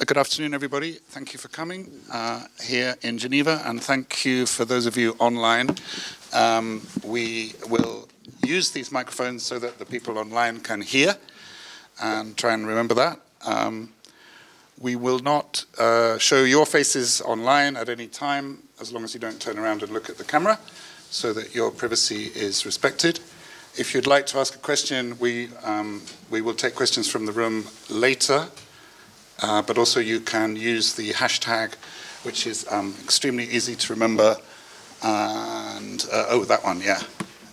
Good afternoon, everybody. Thank you for coming here in Geneva, and thank you for those of you online. We will use these microphones so that the people online can hear, and try and remember that. We will not show your faces online at any time, as long as you don't turn around and look at the camera, so that your privacy is respected. If you'd like to ask a question, we will take questions from the room later. But also you can use the hashtag, which is extremely easy to remember. And, oh, that one, yeah.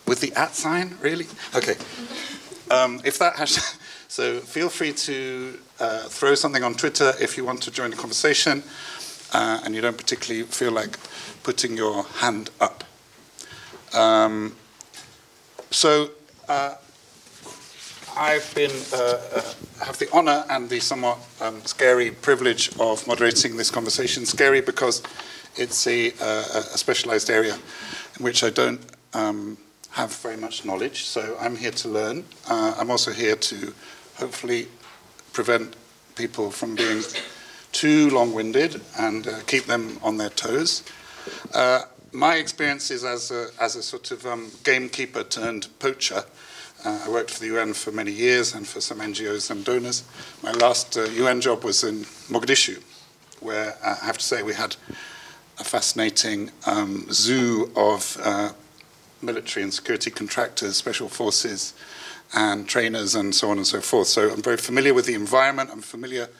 With the @ sign, really? Okay. If that hashtag, so feel free to throw something on Twitter if you want to join the conversation and you don't particularly feel like putting your hand up. I've been have the honor and the somewhat scary privilege of moderating this conversation. Scary because it's a specialized area in which I don't have very much knowledge, so I'm here to learn. I'm also here to hopefully prevent people from being too long-winded and keep them on their toes. My experience is as a sort of gamekeeper turned poacher. I worked for the UN for many years and for some NGOs and donors. My last UN job was in Mogadishu, where I have to say we had a fascinating zoo of military and security contractors, special forces, and trainers, and so on and so forth. So I'm very familiar with the environment. I'm familiar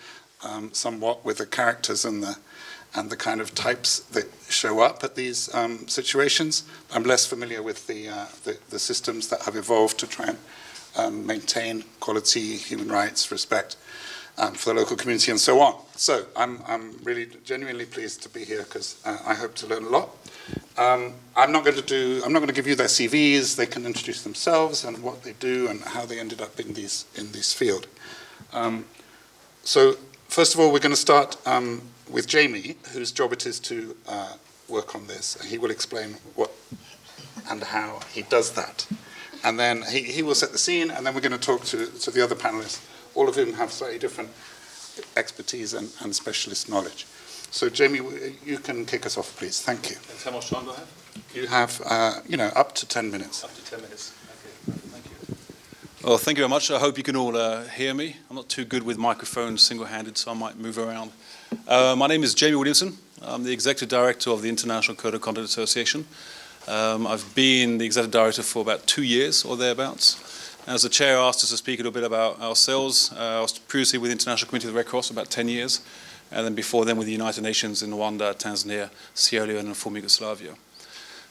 somewhat with the characters and the kind of types that show up at these situations. I'm less familiar with the systems that have evolved to try and maintain quality, human rights, respect for the local community, and so on. So I'm really genuinely pleased to be here because I hope to learn a lot. I'm not going to give you their CVs. They can introduce themselves and what they do and how they ended up in this field. So first of all, we're going to start with Jamie, whose job it is to work on this. He will explain what and how he does that. And then he will set the scene, and then we're going to talk to the other panelists, all of whom have slightly different expertise and specialist knowledge. So Jamie, you can kick us off, please. Thank you. And how much time do I have? You have, up to 10 minutes. Up to 10 minutes. Okay, thank you. Well, thank you very much. I hope you can all hear me. I'm not too good with microphones single-handed, so I might move around. My name is Jamie Williamson. I'm the Executive Director of the International Code of Conduct Association. I've been the Executive Director for about 2 years or thereabouts. As the Chair asked us to speak a little bit about ourselves, I was previously with the International Committee of the Red Cross about 10 years, and then before then with the United Nations in Rwanda, Tanzania, Sierra Leone, and former Yugoslavia.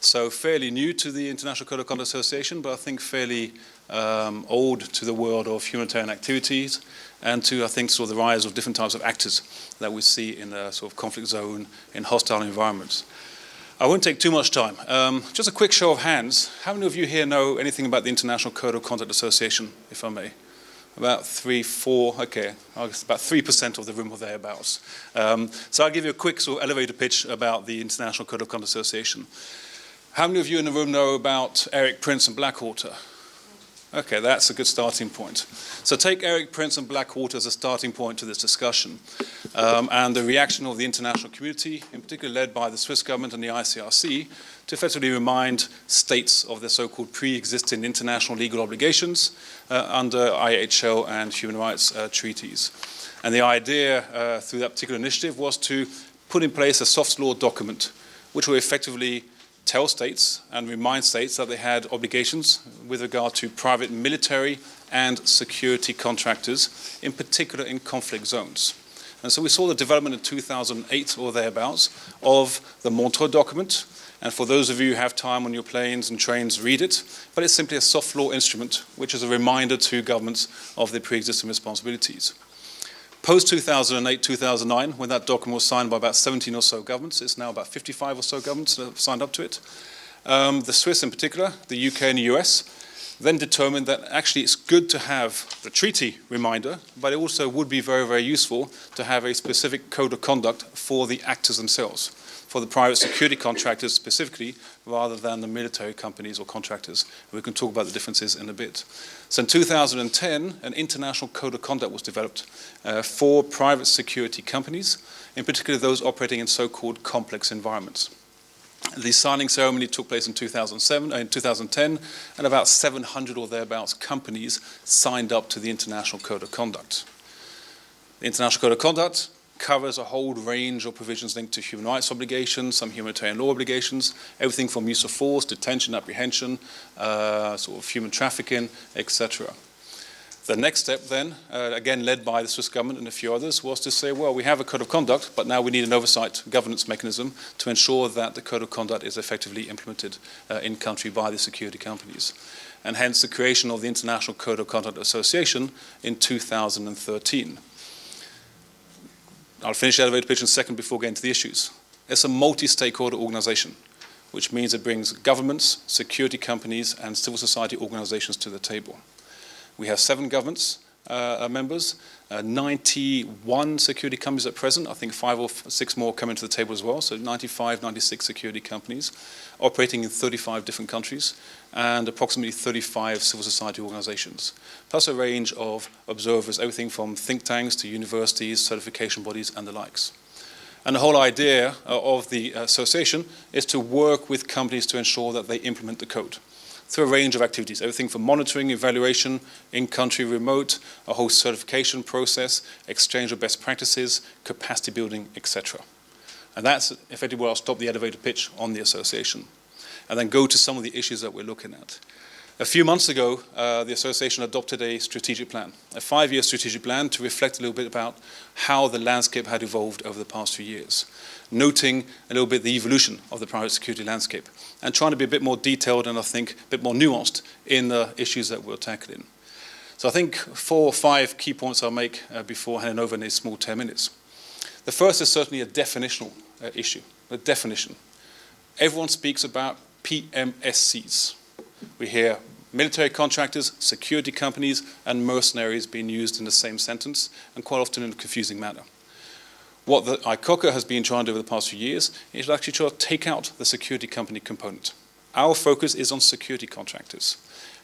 So fairly new to the International Code of Conduct Association, but I think fairly old to the world of humanitarian activities and to, I think, sort of the rise of different types of actors that we see in a sort of conflict zone, in hostile environments. I won't take too much time. Just a quick show of hands. How many of you here know anything about the International Code of Conduct Association, if I may? About 3, 4, okay, I guess about 3% of the room or thereabouts. So I'll give you a quick sort of elevator pitch about the International Code of Conduct Association. How many of you in the room know about Erik Prince and Blackwater? Okay, that's a good starting point. So take Erik Prince and Blackwater as a starting point to this discussion. And the reaction of the international community, in particular led by the Swiss government and the ICRC, to effectively remind states of their so-called pre-existing international legal obligations under IHL and human rights treaties. And the idea through that particular initiative was to put in place a soft law document which will effectively tell states and remind states that they had obligations with regard to private military and security contractors, in particular in conflict zones. And so we saw the development in 2008 or thereabouts of the Montreux document. And for those of you who have time on your planes and trains, read it. But it's simply a soft law instrument, which is a reminder to governments of their pre-existing responsibilities. Post-2008, 2009, when that document was signed by about 17 or so governments, it's now about 55 or so governments that have signed up to it. The Swiss in particular, the UK and the US, then determined that actually it's good to have the treaty reminder, but it also would be very, very useful to have a specific code of conduct for the actors themselves. for the private security contractors specifically, rather than the military companies or contractors. We can talk about the differences in a bit. So in 2010, an international code of conduct was developed for private security companies, in particular those operating in so-called complex environments. The signing ceremony took place in 2010, and about 700 or thereabouts companies signed up to the International Code of Conduct. The International Code of Conduct covers a whole range of provisions linked to human rights obligations, some humanitarian law obligations, everything from use of force, detention, apprehension, sort of human trafficking, etc. The next step then, again led by the Swiss government and a few others, was to say, well, we have a code of conduct, but now we need an oversight governance mechanism to ensure that the code of conduct is effectively implemented in country by the security companies. And hence the creation of the International Code of Conduct Association in 2013. I'll finish the elevator pitch in a second before getting to the issues. It's a multi-stakeholder organization, which means it brings governments, security companies, and civil society organizations to the table. We have 7 governments members, 91 security companies at present. I think 5 or 6 more coming to the table as well. So 95, 96 security companies operating in 35 different countries, and approximately 35 civil society organizations, plus a range of observers, everything from think tanks to universities, certification bodies, and the likes. And the whole idea of the association is to work with companies to ensure that they implement the code through a range of activities, everything from monitoring, evaluation, in-country remote, a whole certification process, exchange of best practices, capacity building, etc. And that's effectively where I'll stop the elevator pitch on the association, and then go to some of the issues that we're looking at. A few months ago, the association adopted a strategic plan, a 5-year strategic plan to reflect a little bit about how the landscape had evolved over the past few years, noting a little bit the evolution of the private security landscape, and trying to be a bit more detailed and I think a bit more nuanced in the issues that we're tackling. So I think 4 or 5 key points I'll make before handing over in these small 10 minutes. The first is certainly a definitional issue, a definition. Everyone speaks about PMSCs. We hear military contractors, security companies, and mercenaries being used in the same sentence, and quite often in a confusing manner. What the ICoCA has been trying to do over the past few years is actually try to take out the security company component. Our focus is on security contractors,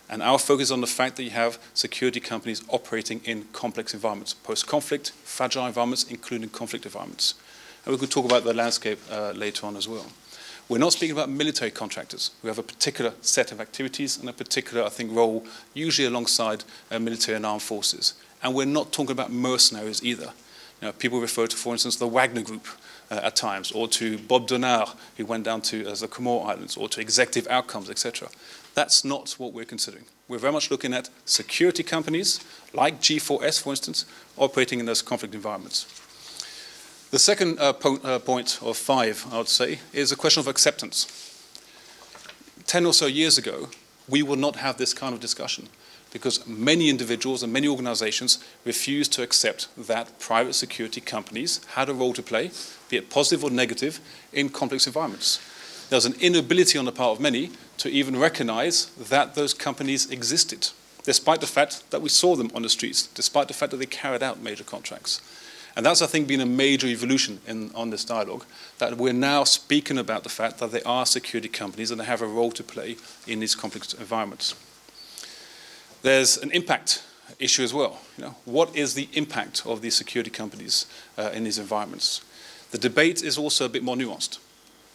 and our focus is on the fact that you have security companies operating in complex environments, post-conflict, fragile environments, including conflict environments. And we could talk about the landscape later on as well. We're not speaking about military contractors who have a particular set of activities and a particular, I think, role, usually alongside military and armed forces. And we're not talking about mercenaries either. You know, people refer to, for instance, the Wagner Group at times, or to Bob Donard, who went down to the Comore Islands, or to executive outcomes, etc. That's not what we're considering. We're very much looking at security companies, like G4S, for instance, operating in those conflict environments. The second point of 5, I would say, is a question of acceptance. 10 or so years ago, we would not have this kind of discussion because many individuals and many organizations refused to accept that private security companies had a role to play, be it positive or negative, in complex environments. There's an inability on the part of many to even recognize that those companies existed, despite the fact that we saw them on the streets, despite the fact that they carried out major contracts. And that's, I think, been a major evolution on this dialogue, that we're now speaking about the fact that they are security companies and they have a role to play in these complex environments. There's an impact issue as well. You know, what is the impact of these security companies in these environments? The debate is also a bit more nuanced.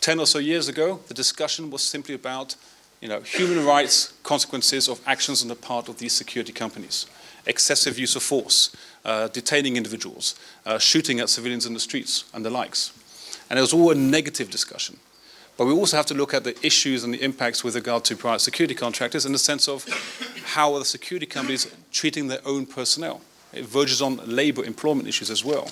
10 or so years ago, the discussion was simply about, human rights consequences of actions on the part of these security companies. Excessive use of force, detaining individuals, shooting at civilians in the streets, and the likes. And it was all a negative discussion. But we also have to look at the issues and the impacts with regard to private security contractors in the sense of how are the security companies treating their own personnel. It verges on labor employment issues as well.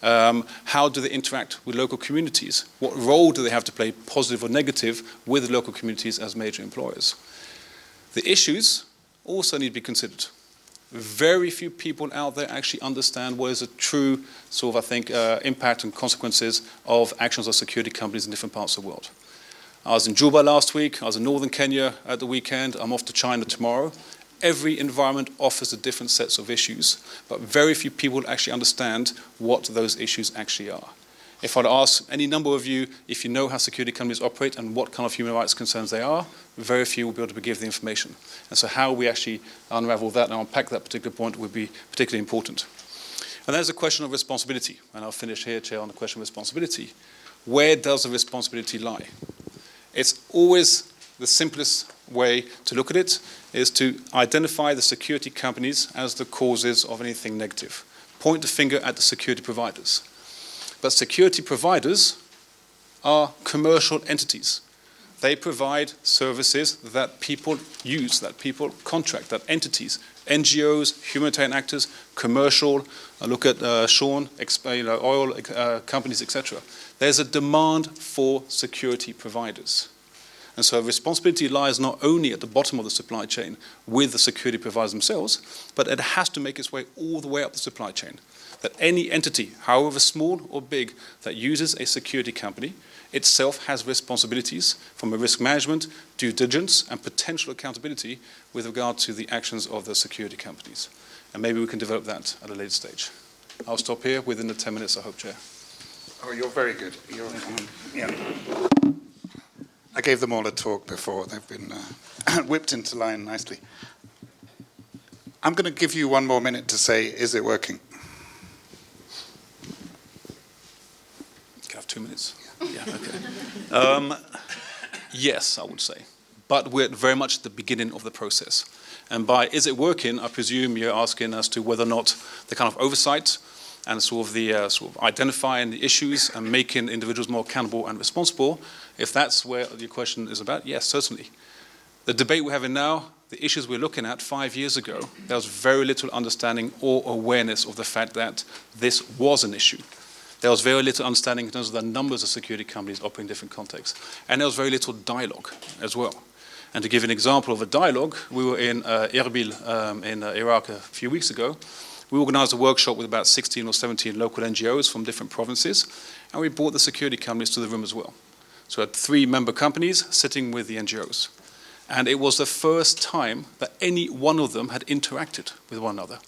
How do they interact with local communities? What role do they have to play, positive or negative, with local communities as major employers? The issues also need to be considered. Very few people out there actually understand what is a true sort of, impact and consequences of actions of security companies in different parts of the world. I was in Juba last week. I was in northern Kenya at the weekend. I'm off to China tomorrow. Every environment offers a different sets of issues, but very few people actually understand what those issues actually are. If I'd ask any number of you if you know how security companies operate and what kind of human rights concerns they are, very few will be able to give the information. And so how we actually unravel that and unpack that particular point would be particularly important. And there's a question of responsibility. And I'll finish here, Chair, on the question of responsibility. Where does the responsibility lie? It's always the simplest way to look at it is to identify the security companies as the causes of anything negative. Point the finger at the security providers. But security providers are commercial entities. They provide services that people use, that people contract, that entities, NGOs, humanitarian actors, commercial, look at Sean, oil companies, etc. There's a demand for security providers. And so responsibility lies not only at the bottom of the supply chain with the security providers themselves, but it has to make its way all the way up the supply chain. That any entity, however small or big, that uses a security company itself has responsibilities from a risk management, due diligence, and potential accountability with regard to the actions of the security companies. And maybe we can develop that at a later stage. I'll stop here within the 10 minutes, I hope, Chair. Oh, you're very good. Yeah. I gave them all a talk before. They've been whipped into line nicely. I'm going to give you 1 more minute to say, is it working? Can I have 2 minutes? Yeah, okay. Yes, I would say. But we're very much at the beginning of the process. And by is it working, I presume you're asking as to whether or not the kind of oversight and sort of identifying the issues and making individuals more accountable and responsible, if that's where your question is about, yes, certainly. The debate we're having now, the issues we're looking at 5 years ago, there was very little understanding or awareness of the fact that this was an issue. There was very little understanding in terms of the numbers of security companies operating in different contexts. And there was very little dialogue as well. And to give an example of a dialogue, we were in Erbil in Iraq a few weeks ago. We organized a workshop with about 16 or 17 local NGOs from different provinces, and we brought the security companies to the room as well. So we had 3 member companies sitting with the NGOs. And it was the first time that any one of them had interacted with one another.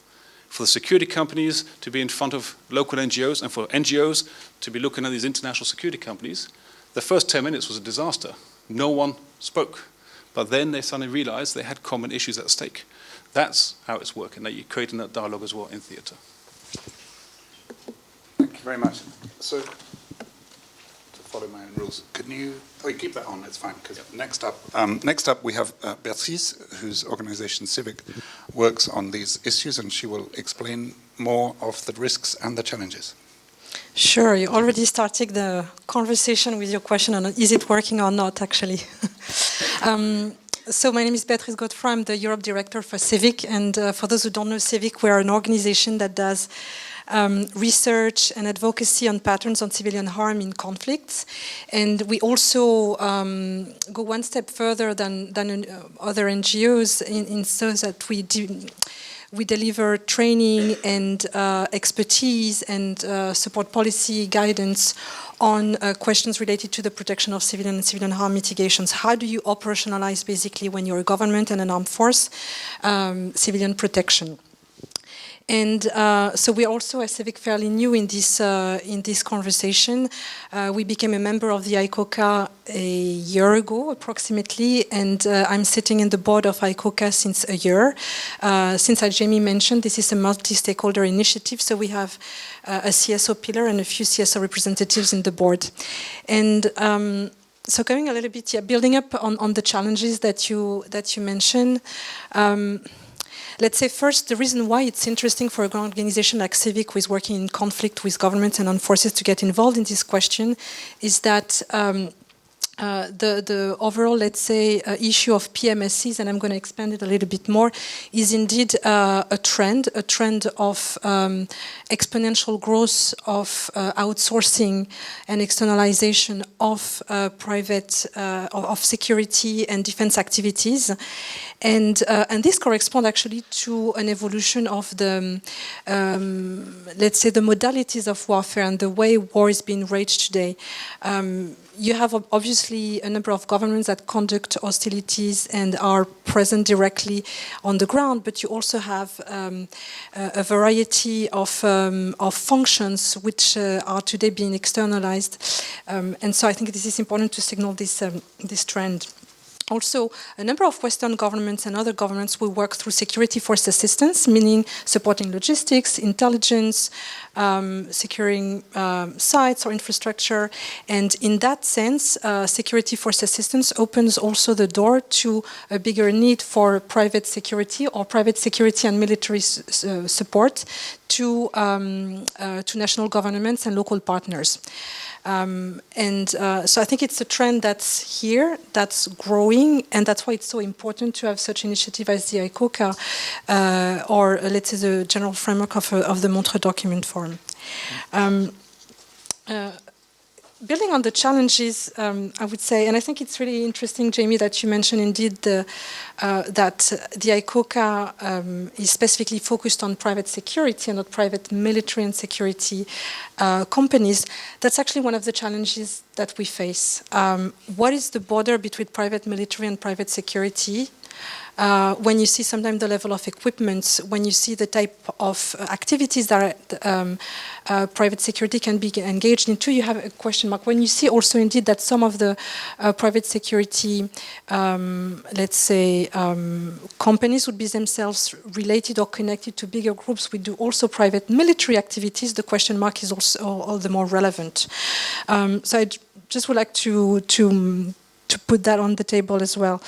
For the security companies to be in front of local NGOs and for NGOs to be looking at these international security companies, the first 10 minutes was a disaster. No one spoke. But then they suddenly realized they had common issues at stake. That's how it's working, that you're creating that dialogue as well in theatre. Thank you very much. So, to follow my own rules, can you keep that on, it's fine, because next up we have Beatrice, whose organization CIVIC works on these issues, and she will explain more of the risks and the challenges. Sure, you already started the conversation with your question on is it working or not, actually. So my name is Beatrice Godefroy, I'm the Europe Director for CIVIC, and for those who don't know CIVIC, we are an organization that does research and advocacy on patterns on civilian harm in conflicts. And we also go one step further than other NGOs in so that we deliver training and expertise and support policy guidance on questions related to the protection of civilian and civilian harm mitigations. How do you operationalize, basically, when you're a government and an armed force, civilian protection? And so we're also, as CIVIC, fairly new in this conversation. We became a member of the ICoCA a year ago, approximately, and I'm sitting in the board of ICoCA since a year. Since, as Jamie mentioned, this is a multi-stakeholder initiative, so we have a CSO pillar and a few CSO representatives in the board. And so going a little bit, building up on the challenges that you mentioned. Let's say first, the reason why it's interesting for an organization like CIVIC, who is working in conflict with governments and armed forces, to get involved in this question is that the overall, let's say, issue of PMSCs, and I'm going to expand it a little bit more, is indeed a trend of exponential growth of outsourcing and externalization of private, of security and defense activities. And this corresponds actually to an evolution of the, let's say, the modalities of warfare and the way war is being waged today. you have obviously a number of governments that conduct hostilities and are present directly on the ground, but you also have a variety of functions which are today being externalized. And so I think this is important to signal this trend. Also, a number of Western governments and other governments will work through security force assistance, meaning supporting logistics, intelligence, securing sites or infrastructure. And in that sense, security force assistance opens also the door to a bigger need for private security or private security and military support to national governments and local partners. So I think it's a trend that's here, that's growing, and that's why it's so important to have such initiative as the ICoCA, or let's say the general framework of the Montreux Document Forum. Building on the challenges, I would say, and I think it's really interesting, Jamie, that you mentioned indeed that the ICoCA is specifically focused on private security and not private military and security companies. That's actually one of the challenges that we face. What is the border between private military and private security? When you see sometimes the level of equipment, when you see the type of activities that private security can be engaged into, you have a question mark. When you see also indeed that some of the private security, let's say, companies would be themselves related or connected to bigger groups, we do also private military activities, the question mark is also all the more relevant. So I just would like to put that on the table as well.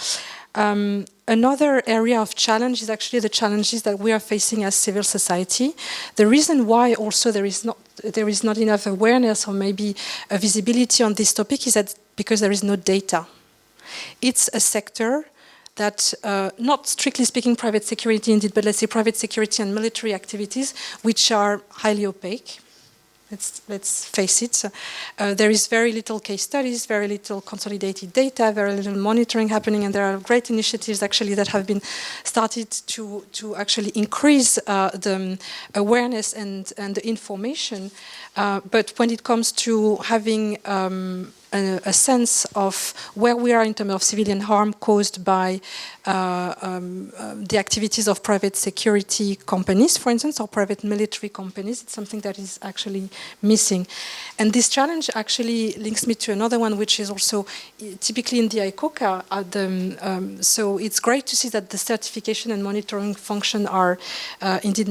Another area of challenge is actually the challenges that we are facing as civil society. The reason why also there is not enough awareness or maybe a visibility on this topic is that because there is no data. It's a sector that, not strictly speaking private security indeed, but let's say private security and military activities, which are highly opaque. Let's face it. There is very little case studies, very little consolidated data, very little monitoring happening, and there are great initiatives actually that have been started to actually increase the awareness and the information. But when it comes to having a sense of where we are in terms of civilian harm caused by the activities of private security companies, for instance, or private military companies, it's something that is actually missing. And this challenge actually links me to another one, which is also typically in the ICoCA. So it's great to see that the certification and monitoring function are indeed,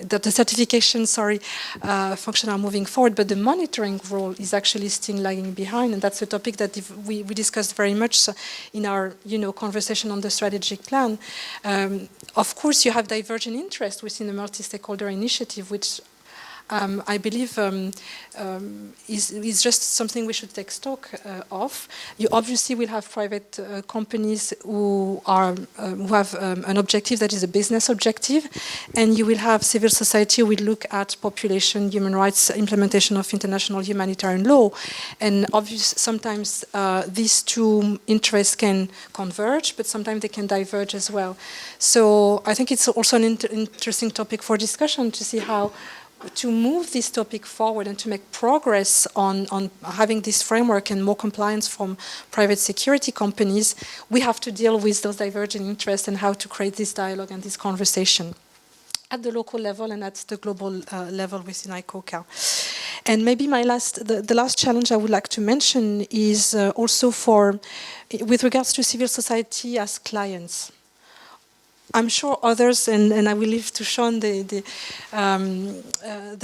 that the certification, function are moving forward, but the monitoring role is actually still lagging behind. And that's a topic that we discussed very much in our conversation on the strategic plan. Of course, you have divergent interest within the multi-stakeholder initiative, which I believe is just something we should take stock of. You obviously will have private companies who have an objective that is a business objective, and you will have civil society who will look at population, human rights, implementation of international humanitarian law, and obviously sometimes these two interests can converge, but sometimes they can diverge as well. So I think it's also an interesting topic for discussion to see how to move this topic forward and to make progress on having this framework and more compliance from private security companies. We have to deal with those divergent interests and how to create this dialogue and this conversation at the local level and at the global level within ICoCA. And maybe the last challenge I would like to mention is also with regards to civil society as clients. I'm sure others, and I will leave to Sean the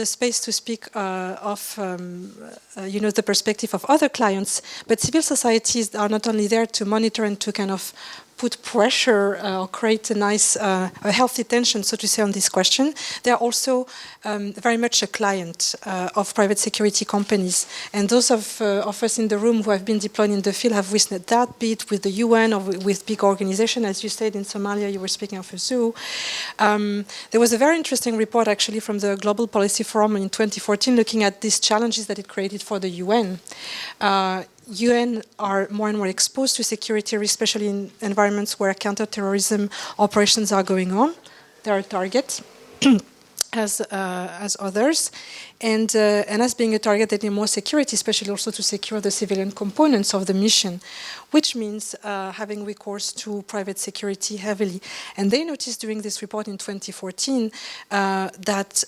space to speak of the perspective of other clients. But civil societies are not only there to monitor and to kind of put pressure or create a nice, a healthy tension, so to say, on this question. They are also very much a client of private security companies. And those of us in the room who have been deployed in the field have witnessed that, be it with the UN or with big organizations. As you said, in Somalia, you were speaking of a zoo. There was a very interesting report, actually, from the Global Policy Forum in 2014, looking at these challenges that it created for the UN. UN are more and more exposed to security risk, especially in environments where counterterrorism operations are going on. They are a target. as others, and as being a target that needs more security, especially also to secure the civilian components of the mission, which means having recourse to private security heavily. And they noticed during this report in 2014 that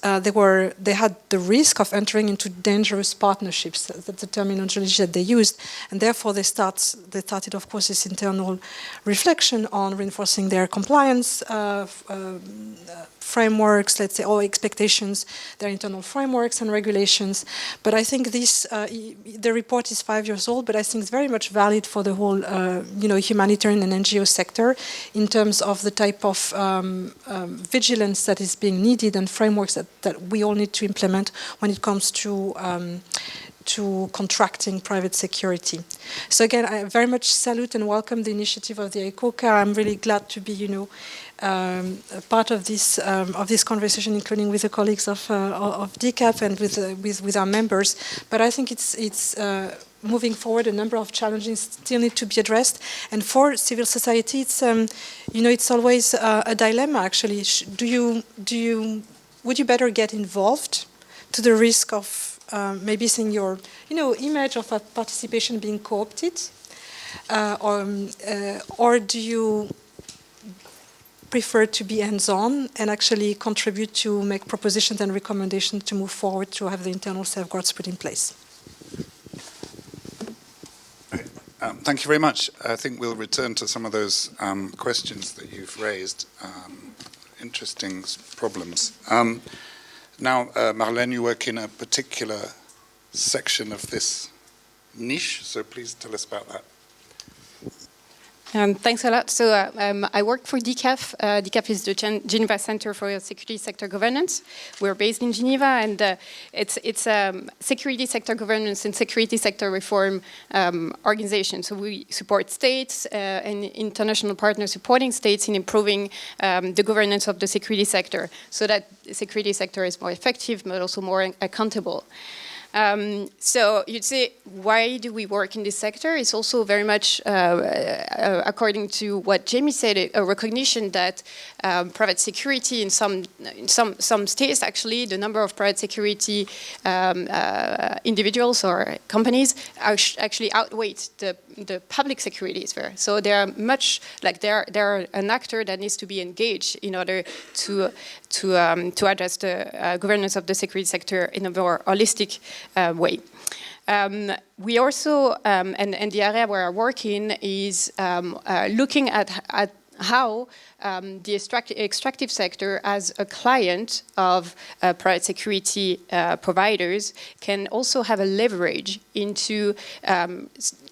they had the risk of entering into dangerous partnerships. That's the terminology that they used, and therefore they started, of course, this internal reflection on reinforcing their compliance frameworks, let's say, or expectations, their internal frameworks and regulations. But I think the report is 5 years old, but I think it's very much valid for the whole, humanitarian and NGO sector in terms of the type of vigilance that is being needed and frameworks that we all need to implement when it comes to contracting private security. So again, I very much salute and welcome the initiative of the ICoCA. I'm really glad to be, part of this conversation, including with the colleagues of DCAF and with our members. But I think it's moving forward. A number of challenges still need to be addressed. And for civil society, it's always a dilemma. Actually, would you better get involved to the risk of maybe seeing your, image of participation being co-opted, or do you prefer to be hands-on and actually contribute to make propositions and recommendations to move forward to have the internal safeguards put in place? Thank you very much. I think we'll return to some of those questions that you've raised. Interesting problems. Now, Marlene, you work in a particular section of this niche, so please tell us about that. Thanks a lot. So I work for DCAF. DCAF is the Geneva Center for Security Sector Governance. We're based in Geneva, and it's security sector governance and security sector reform organization. So we support states and international partners supporting states in improving the governance of the security sector, so that the security sector is more effective, but also more accountable. So you'd say, why do we work in this sector? It's also very much, according to what Jamie said, a recognition that private security in some states, actually, the number of private security individuals or companies actually outweigh the public security sphere. So they are much like they're an actor that needs to be engaged in order to address the governance of the security sector in a more holistic way. We also, and the area where I work in is looking at how the extractive sector, as a client of private security providers, can also have a leverage into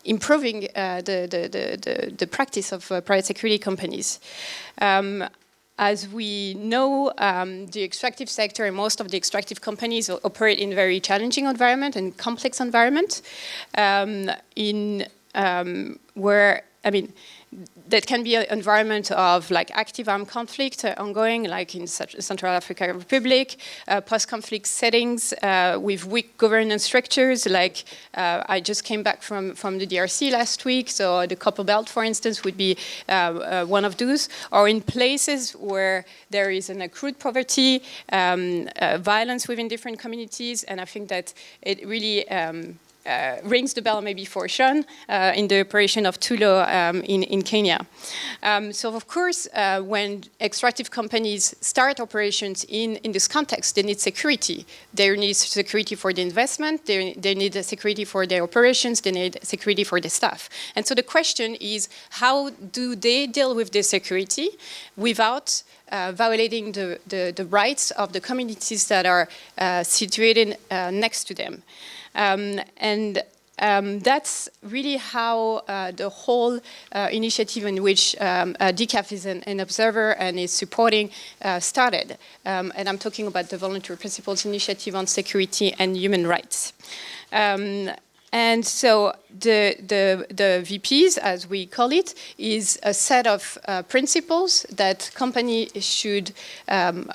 improving the practice of private security companies. As we know, the extractive sector and most of the extractive companies operate in a very challenging environment and complex environment, that can be an environment of like active armed conflict ongoing, like in Central African Republic, post-conflict settings with weak governance structures. Like I just came back from the DRC last week, so the Copper Belt, for instance, would be one of those. Or in places where there is an accrued poverty, violence within different communities, and I think that it really rings the bell maybe for Sean in the operation of Tullow in Kenya. So of course, when extractive companies start operations in this context, they need security. They need security for the investment, they need security for their operations, they need security for the staff. And so the question is, how do they deal with this security without violating the rights of the communities that are situated next to them? That's really how the whole initiative in which DCAF is an observer and is supporting started. And I'm talking about the Voluntary Principles Initiative on Security and Human Rights. And so the VPs, as we call it, is a set of principles that companies should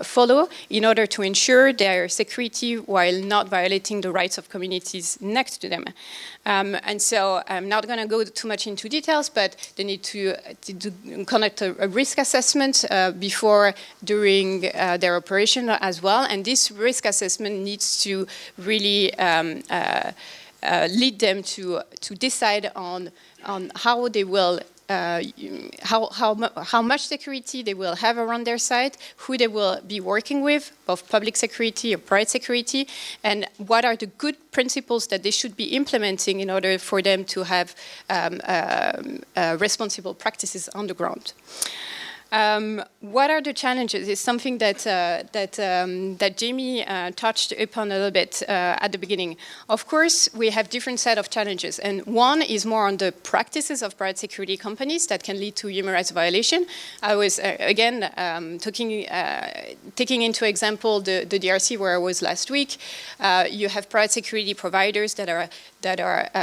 follow in order to ensure their security while not violating the rights of communities next to them. And so I'm not going to go too much into details, but they need to conduct a risk assessment before, during their operation as well. And this risk assessment needs to really lead them to decide on how they will how much security they will have around their site, who they will be working with, both public security or private security, and what are the good principles that they should be implementing in order for them to have responsible practices on the ground. What are the challenges? It's something that Jamie touched upon a little bit at the beginning. Of course, we have different set of challenges, and one is more on the practices of private security companies that can lead to human rights violation. I was again taking into example the DRC where I was last week. You have private security providers that are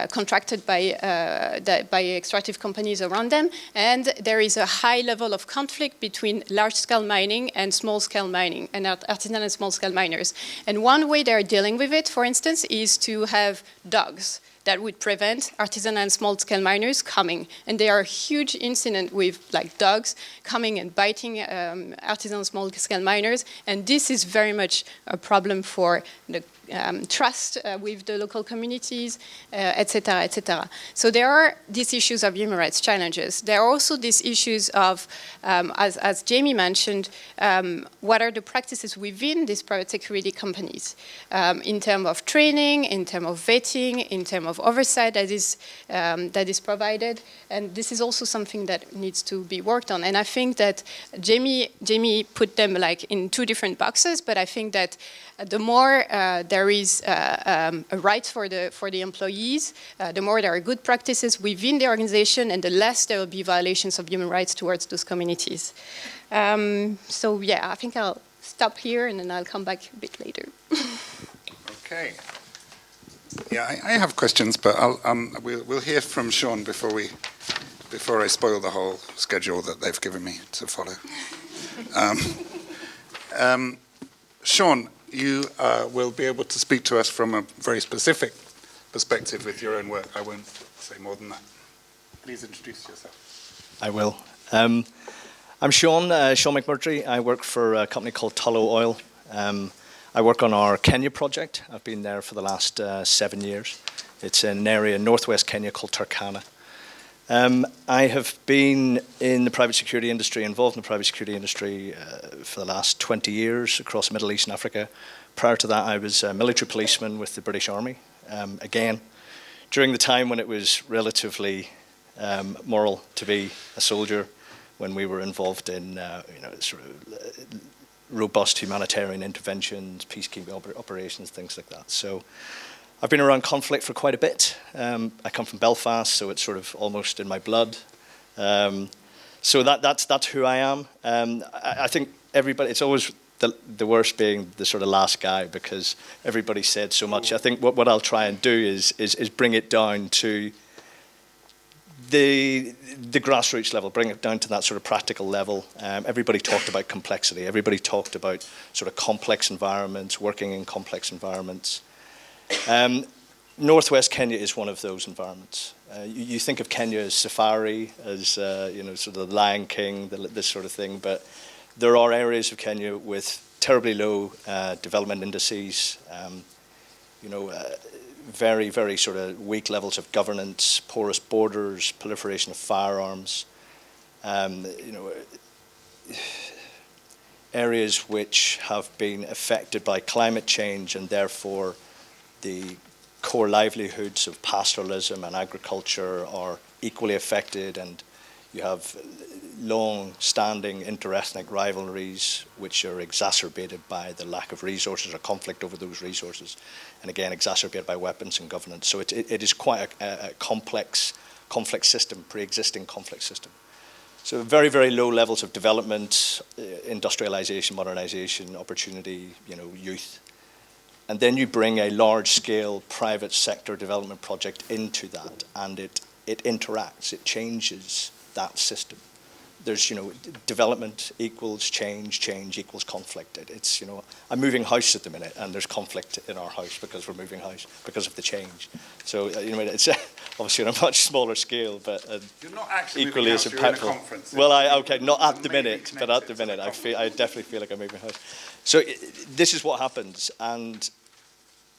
contracted by extractive companies around them, and there is a high level of conflict between large-scale mining and small-scale mining, and artisanal and small-scale miners. And one way they're dealing with it, for instance, is to have dogs that would prevent artisanal and small-scale miners coming. And there are huge incidents with like dogs coming and biting artisanal and small-scale miners. And this is very much a problem for the trust with the local communities, etc., etc. So there are these issues of human rights challenges. There are also these issues of, as Jamie mentioned, what are the practices within these private security companies in terms of training, in terms of vetting, in terms of oversight that is provided, and this is also something that needs to be worked on. And I think that Jamie put them like in two different boxes, but I think that the more there is a right for the employees, the more there are good practices within the organization, and the less there will be violations of human rights towards those communities. So yeah, I think I'll stop here and then I'll come back a bit later. Okay. Yeah, I have questions, but we'll hear from Sean before I spoil the whole schedule that they've given me to follow. Sean, you will be able to speak to us from a very specific perspective with your own work. I won't say more than that. Please introduce yourself. I will. I'm Sean McMurtry. I work for a company called Tullow Oil. I work on our Kenya project. I've been there for the last 7 years. It's in an area in northwest Kenya called Turkana. I have been in the private security industry, involved in the private security industry for the last 20 years across the Middle East and Africa. Prior to that, I was a military policeman with the British Army. Again, during the time when it was relatively moral to be a soldier, when we were involved in sort of robust humanitarian interventions, peacekeeping operations, things like that. So I've been around conflict for quite a bit. I come from Belfast, so it's sort of almost in my blood. So that's who I am. I think everybody, it's always the worst being the sort of last guy because everybody said so much. I think what I'll try and do is bring it down to the grassroots level, bring it down to that sort of practical level. Everybody talked about complexity. Everybody talked about sort of complex environments, working in complex environments. Northwest Kenya is one of those environments. You think of Kenya as safari, as sort of the Lion King, this sort of thing, but there are areas of Kenya with terribly low development indices, very, very sort of weak levels of governance, porous borders, proliferation of firearms, areas which have been affected by climate change and therefore the core livelihoods of pastoralism and agriculture are equally affected, and you have long-standing interethnic rivalries which are exacerbated by the lack of resources or conflict over those resources, and again exacerbated by weapons and governance. So it is quite a complex conflict system, pre-existing conflict system. So very, very low levels of development, industrialization, modernization, opportunity, youth. And then you bring a large-scale private sector development project into that, and it interacts, it changes that system. There's, development equals change, change equals conflict. It's, I'm moving house at the minute, and there's conflict in our house because we're moving house, because of the change. So, it's obviously on a much smaller scale, but you're not actually equally as moving house, impactful. you're in a conference. Well, not at the minute, but at the minute, I definitely feel like I'm moving house. So this is what happens, and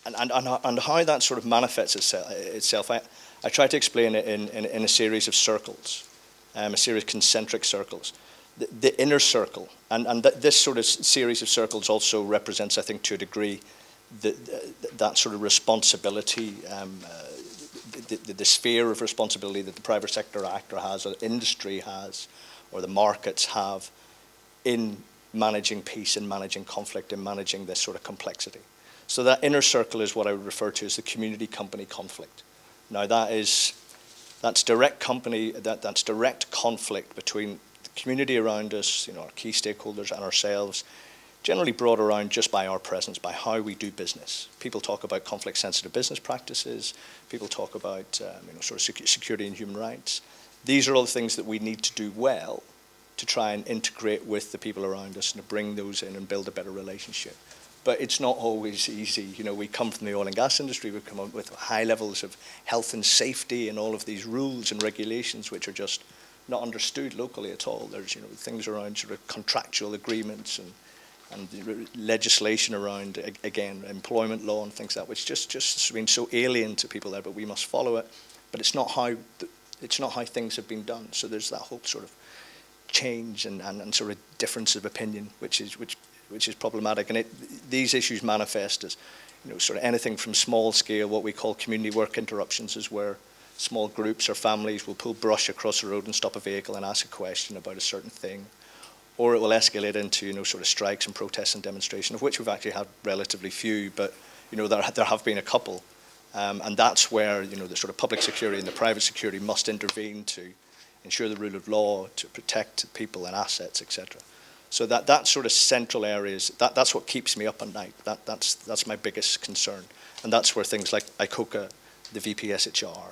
how that sort of manifests itself. I try to explain it in a series of circles, a series of concentric circles. The inner circle, and this sort of series of circles also represents, I think, to a degree, that sort of responsibility, the sphere of responsibility that the private sector actor has, or the industry has, or the markets have in managing peace, in managing conflict, in managing this sort of complexity. So that inner circle is what I would refer to as the community company conflict. Now that's direct conflict between the community around us, our key stakeholders and ourselves, generally brought around just by our presence, by how we do business. People talk about conflict-sensitive business practices. People talk about sort of security and human rights. These are all the things that we need to do well to try and integrate with the people around us and to bring those in and build a better relationship. But it's not always easy. We come from the oil and gas industry. We come up with high levels of health and safety and all of these rules and regulations which are just not understood locally at all. There's things around sort of contractual agreements and legislation around, again, employment law and things like that, which just been so alien to people there. But we must follow it. But it's not how things have been done. So there's that whole sort of change and sort of difference of opinion, which is problematic. And these issues manifest as, sort of anything from small scale, what we call community work interruptions, is where small groups or families will pull brush across the road and stop a vehicle and ask a question about a certain thing. Or it will escalate into, sort of strikes and protests and demonstrations, of which we've actually had relatively few, but, there have been a couple. And that's where, the sort of public security and the private security must intervene to ensure the rule of law, to protect people and assets, etc. So that sort of central areas, that's what keeps me up at night. That's my biggest concern. And that's where things like ICoCA, the VPSHR,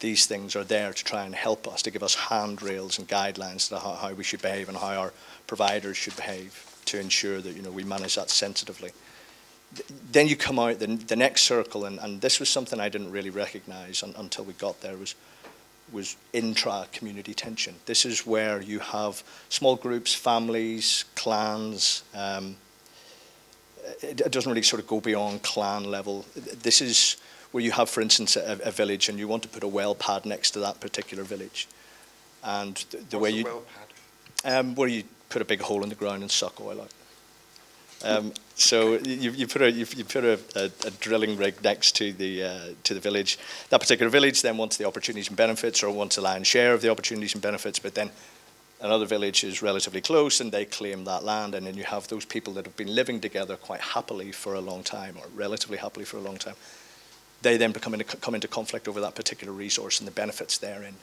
these things are there to try and help us, to give us handrails and guidelines to how we should behave and how our providers should behave to ensure that, we manage that sensitively. Then you come out, the next circle, and this was something I didn't really recognize until we got there, was intra-community tension. This is where you have small groups, families, clans. It doesn't really sort of go beyond clan level. This is where you have, for instance, a village, and you want to put a well pad next to that particular village. And the way you... What's a well pad? Where you put a big hole in the ground and suck oil out. So you put a drilling rig next to the village. That particular village then wants the opportunities and benefits, or wants a lion's share of the opportunities and benefits, but then another village is relatively close and they claim that land, and then you have those people that have been living together quite happily for a long time, or relatively happily for a long time. They then come into conflict over that particular resource and the benefits therein.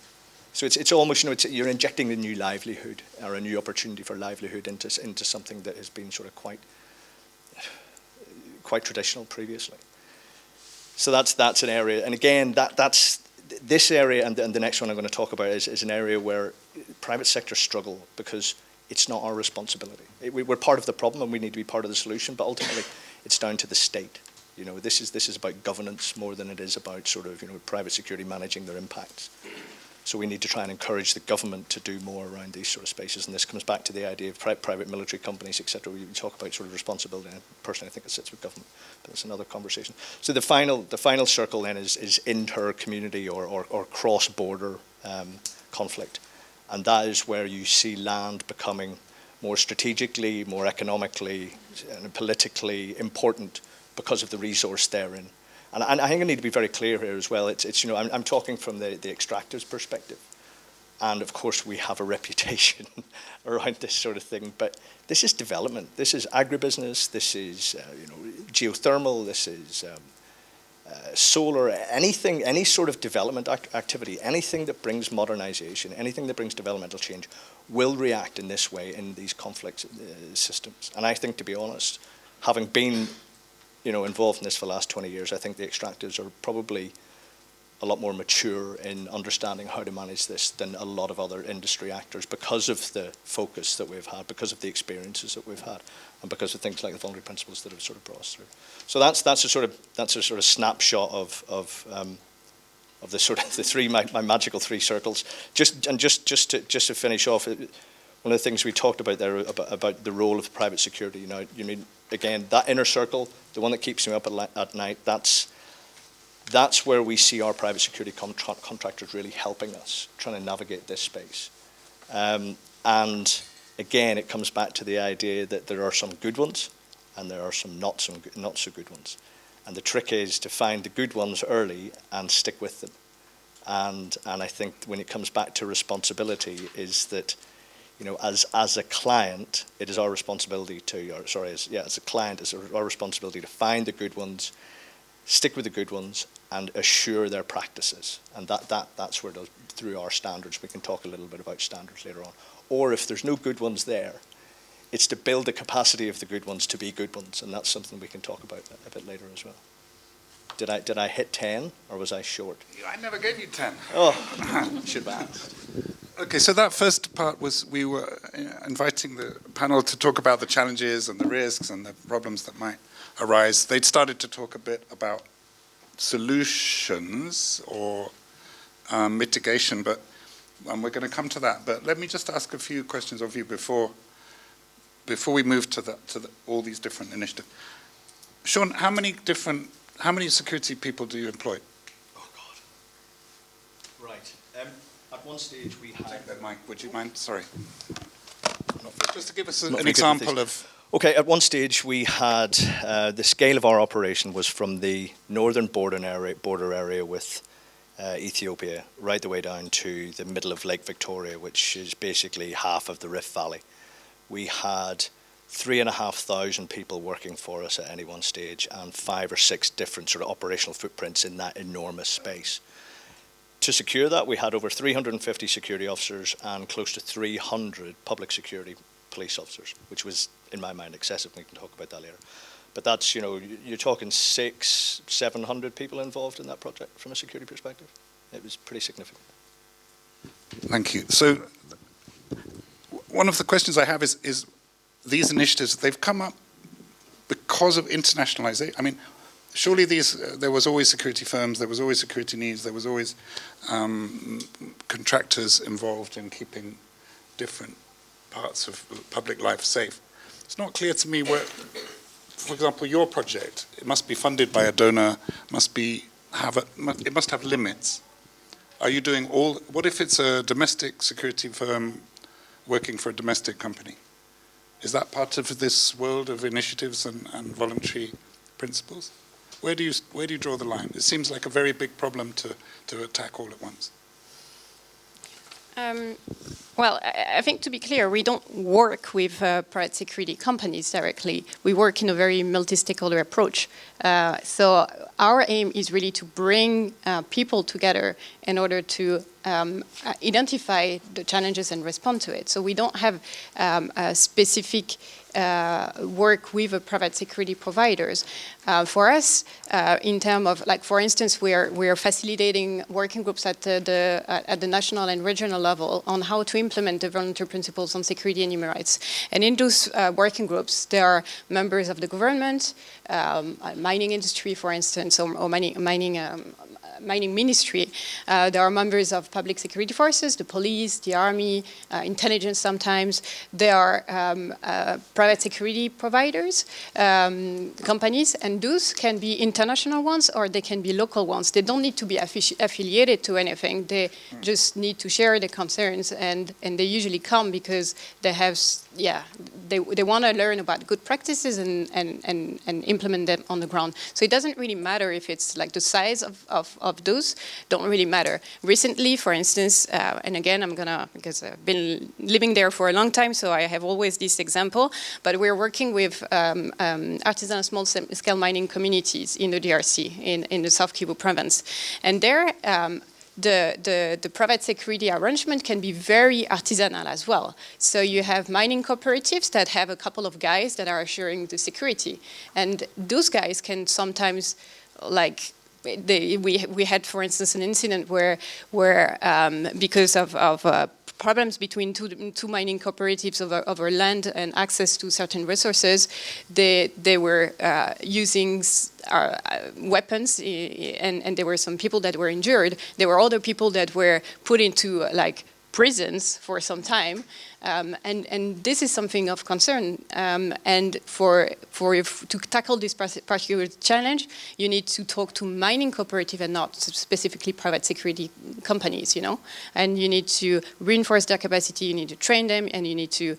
So it's almost, you're injecting a new livelihood or a new opportunity for livelihood into something that has been sort of quite traditional previously. So that's an area, and again, that's this area, and the next one I'm going to talk about is an area where private sector struggle because it's not our responsibility. We're part of the problem and we need to be part of the solution, but ultimately it's down to the state. This is about governance more than it is about sort of private security managing their impacts. So we need to try and encourage the government to do more around these sort of spaces. And this comes back to the idea of private military companies, etc. We talk about sort of responsibility. And personally, I think it sits with government, but that's another conversation. So the final circle then is inter-community or cross-border conflict. And that is where you see land becoming more strategically, more economically, and politically important because of the resource therein. And I think I need to be very clear here as well. I'm talking from the extractive's perspective. And of course we have a reputation around this sort of thing, but this is development. This is agribusiness, this is geothermal, this is solar, anything, any sort of development activity, anything that brings modernization, anything that brings developmental change will react in this way in these conflict systems. And I think, to be honest, having been involved in this for the last 20 years, I think the extractives are probably a lot more mature in understanding how to manage this than a lot of other industry actors, because of the focus that we've had, because of the experiences that we've had, and because of things like the voluntary principles that have sort of brought us through. So that's a sort of snapshot of the sort of the three my magical three circles. Just to finish off, one of the things we talked about there about the role of private security. You need, again, that inner circle, the one that keeps me up at night. That's where we see our private security contractors really helping us, trying to navigate this space. And again, it comes back to the idea that there are some good ones and there are some not so good ones. And the trick is to find the good ones early and stick with them. And I think when it comes back to responsibility, is that, as a client, it is our responsibility as a client, it's our responsibility to find the good ones, stick with the good ones, and assure their practices. And that's where, through our standards, we can talk a little bit about standards later on. Or if there's no good ones there, it's to build the capacity of the good ones to be good ones, and that's something we can talk about a bit later as well. Did I hit 10, or was I short? I never gave you 10. Oh, should have asked. Okay, so that first part was we were inviting the panel to talk about the challenges and the risks and the problems that might arise. They'd started to talk a bit about solutions or mitigation, but we're going to come to that. But let me just ask a few questions of you before we move to all these different initiatives. Sean, how many security people do you employ? Oh God. Right. At one stage we had. Take that mic, would you mind? Sorry. Just to give us an example of. Okay, at one stage we had, the scale of our operation was from the northern border area with Ethiopia, right the way down to the middle of Lake Victoria, which is basically half of the Rift Valley. We had 3,500 people working for us at any one stage, and 5 or 6 different sort of operational footprints in that enormous space. To secure that, we had over 350 security officers and close to 300 public security police officers, which was, in my mind, excessive. We can talk about that later. But that's, you're talking 600-700 people involved in that project from a security perspective. It was pretty significant. Thank you. So one of the questions I have is these initiatives, they've come up because of internationalization. I mean, surely there was always security firms, there was always security needs, there was always contractors involved in keeping different parts of public life safe. It's not clear to me where, for example, your project, it must be funded by a donor, it must have limits. Are you doing what if it's a domestic security firm working for a domestic company? Is that part of this world of initiatives and voluntary principles? Where do you draw the line? It seems like a very big problem to attack all at once. Well, I think, to be clear, we don't work with private security companies directly. We work in a very multi-stakeholder approach. So our aim is really to bring people together in order to identify the challenges and respond to it. So we don't have a specific work with private security providers. For us, in terms of, like, for instance, we are facilitating working groups at the national and regional level on how to implement the voluntary principles on security and human rights. And in those working groups, there are members of the government, mining industry, for instance, or mining ministry. There are members of public security forces, the police, the army, intelligence sometimes. There are private security providers, companies, and those can be international ones or they can be local ones. They don't need to be affiliated to anything. They just need to share their concerns, and they usually come because they have, they want to learn about good practices and implement them on the ground. So it doesn't really matter if it's like the size of those, don't really matter. Recently, for instance, and again, because I've been living there for a long time, so I have always this example, but we're working with artisanal small-scale mining communities in the DRC, in the South Kivu province. And there, the private security arrangement can be very artisanal as well. So you have mining cooperatives that have a couple of guys that are assuring the security. And those guys can sometimes, like, we had, for instance, an incident where because of problems between two mining cooperatives over land and access to certain resources, they were using weapons, and there were some people that were injured. There were other people that were put into like prisons for some time, and this is something of concern. And to tackle this particular challenge, you need to talk to mining cooperative and not specifically private security companies, you know. And you need to reinforce their capacity. You need to train them, and you need to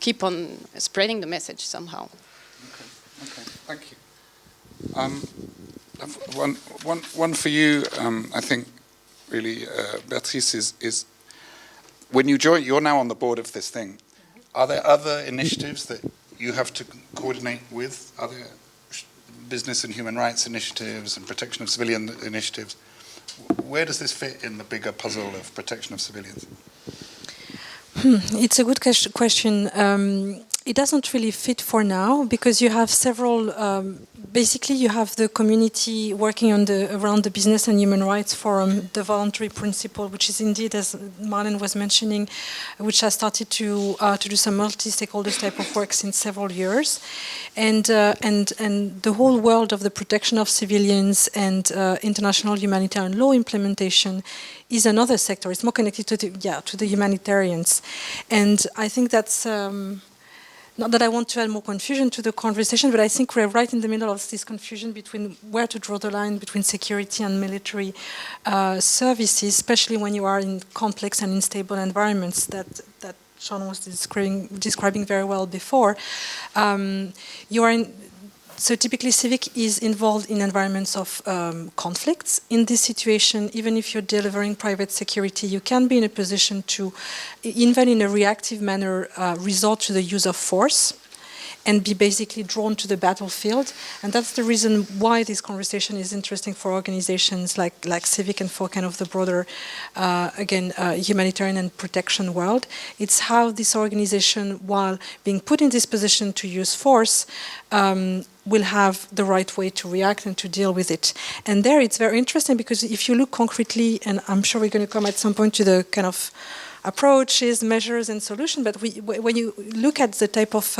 keep on spreading the message somehow. Okay, thank you. One for you, I think, really, Beatrice, is when you join, you're now on the board of this thing. Are there other initiatives that you have to coordinate with? Other business and human rights initiatives and protection of civilian initiatives? Where does this fit in the bigger puzzle of protection of civilians? It's a good question. It doesn't really fit for now because you have several. Basically, you have the community working on around the Business and Human Rights Forum, the voluntary principle, which is indeed, as Marlene was mentioning, which has started to do some multi-stakeholders type of work since several years, and the whole world of the protection of civilians and international humanitarian law implementation is another sector. It's more connected to the humanitarians, and I think that's. Not that I want to add more confusion to the conversation, but I think we're right in the middle of this confusion between where to draw the line between security and military services, especially when you are in complex and unstable environments that Sean was describing very well before. So typically CIVIC is involved in environments of conflicts. In this situation, even if you're delivering private security, you can be in a position to, even in a reactive manner, resort to the use of force and be basically drawn to the battlefield. And that's the reason why this conversation is interesting for organizations like CIVIC and for kind of the broader, humanitarian and protection world. It's how this organization, while being put in this position to use force, will have the right way to react and to deal with it. And there it's very interesting because if you look concretely, and I'm sure we're going to come at some point to the kind of approaches, measures, and solutions, but when you look at the type of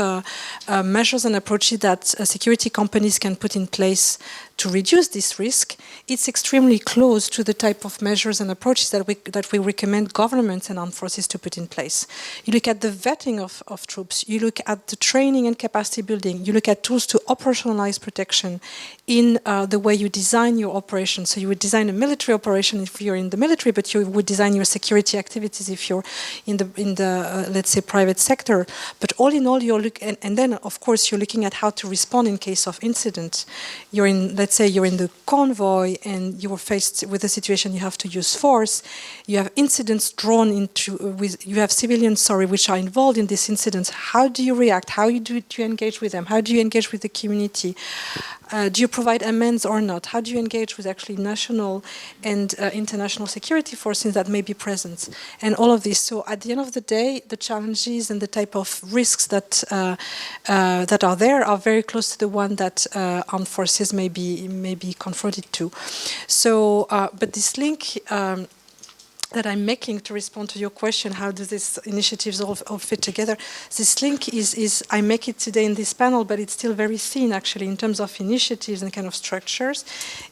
measures and approaches that security companies can put in place to reduce this risk, it's extremely close to the type of measures and approaches that we recommend governments and armed forces to put in place. You look at the vetting of troops, you look at the training and capacity building, you look at tools to operationalize protection in the way you design your operation. So you would design a military operation if you're in the military, but you would design your security activities if you're in the let's say private sector. But all in all, and then of course you're looking at how to respond in case of incident. Let's say you're in the convoy and you're faced with a situation you have to use force. You have incidents drawn into, you have civilians, which are involved in these incidents. How do you react? How do you engage with them? How do you engage with the community? Do you provide amends or not? How do you engage with actually national and international security forces that may be present? And all of this. So at the end of the day, the challenges and the type of risks that are there are very close to the one that armed forces may be confronted to. So, but this link that I'm making to respond to your question, how do these initiatives all fit together? This link I make it today in this panel, but it's still very thin actually in terms of initiatives and kind of structures.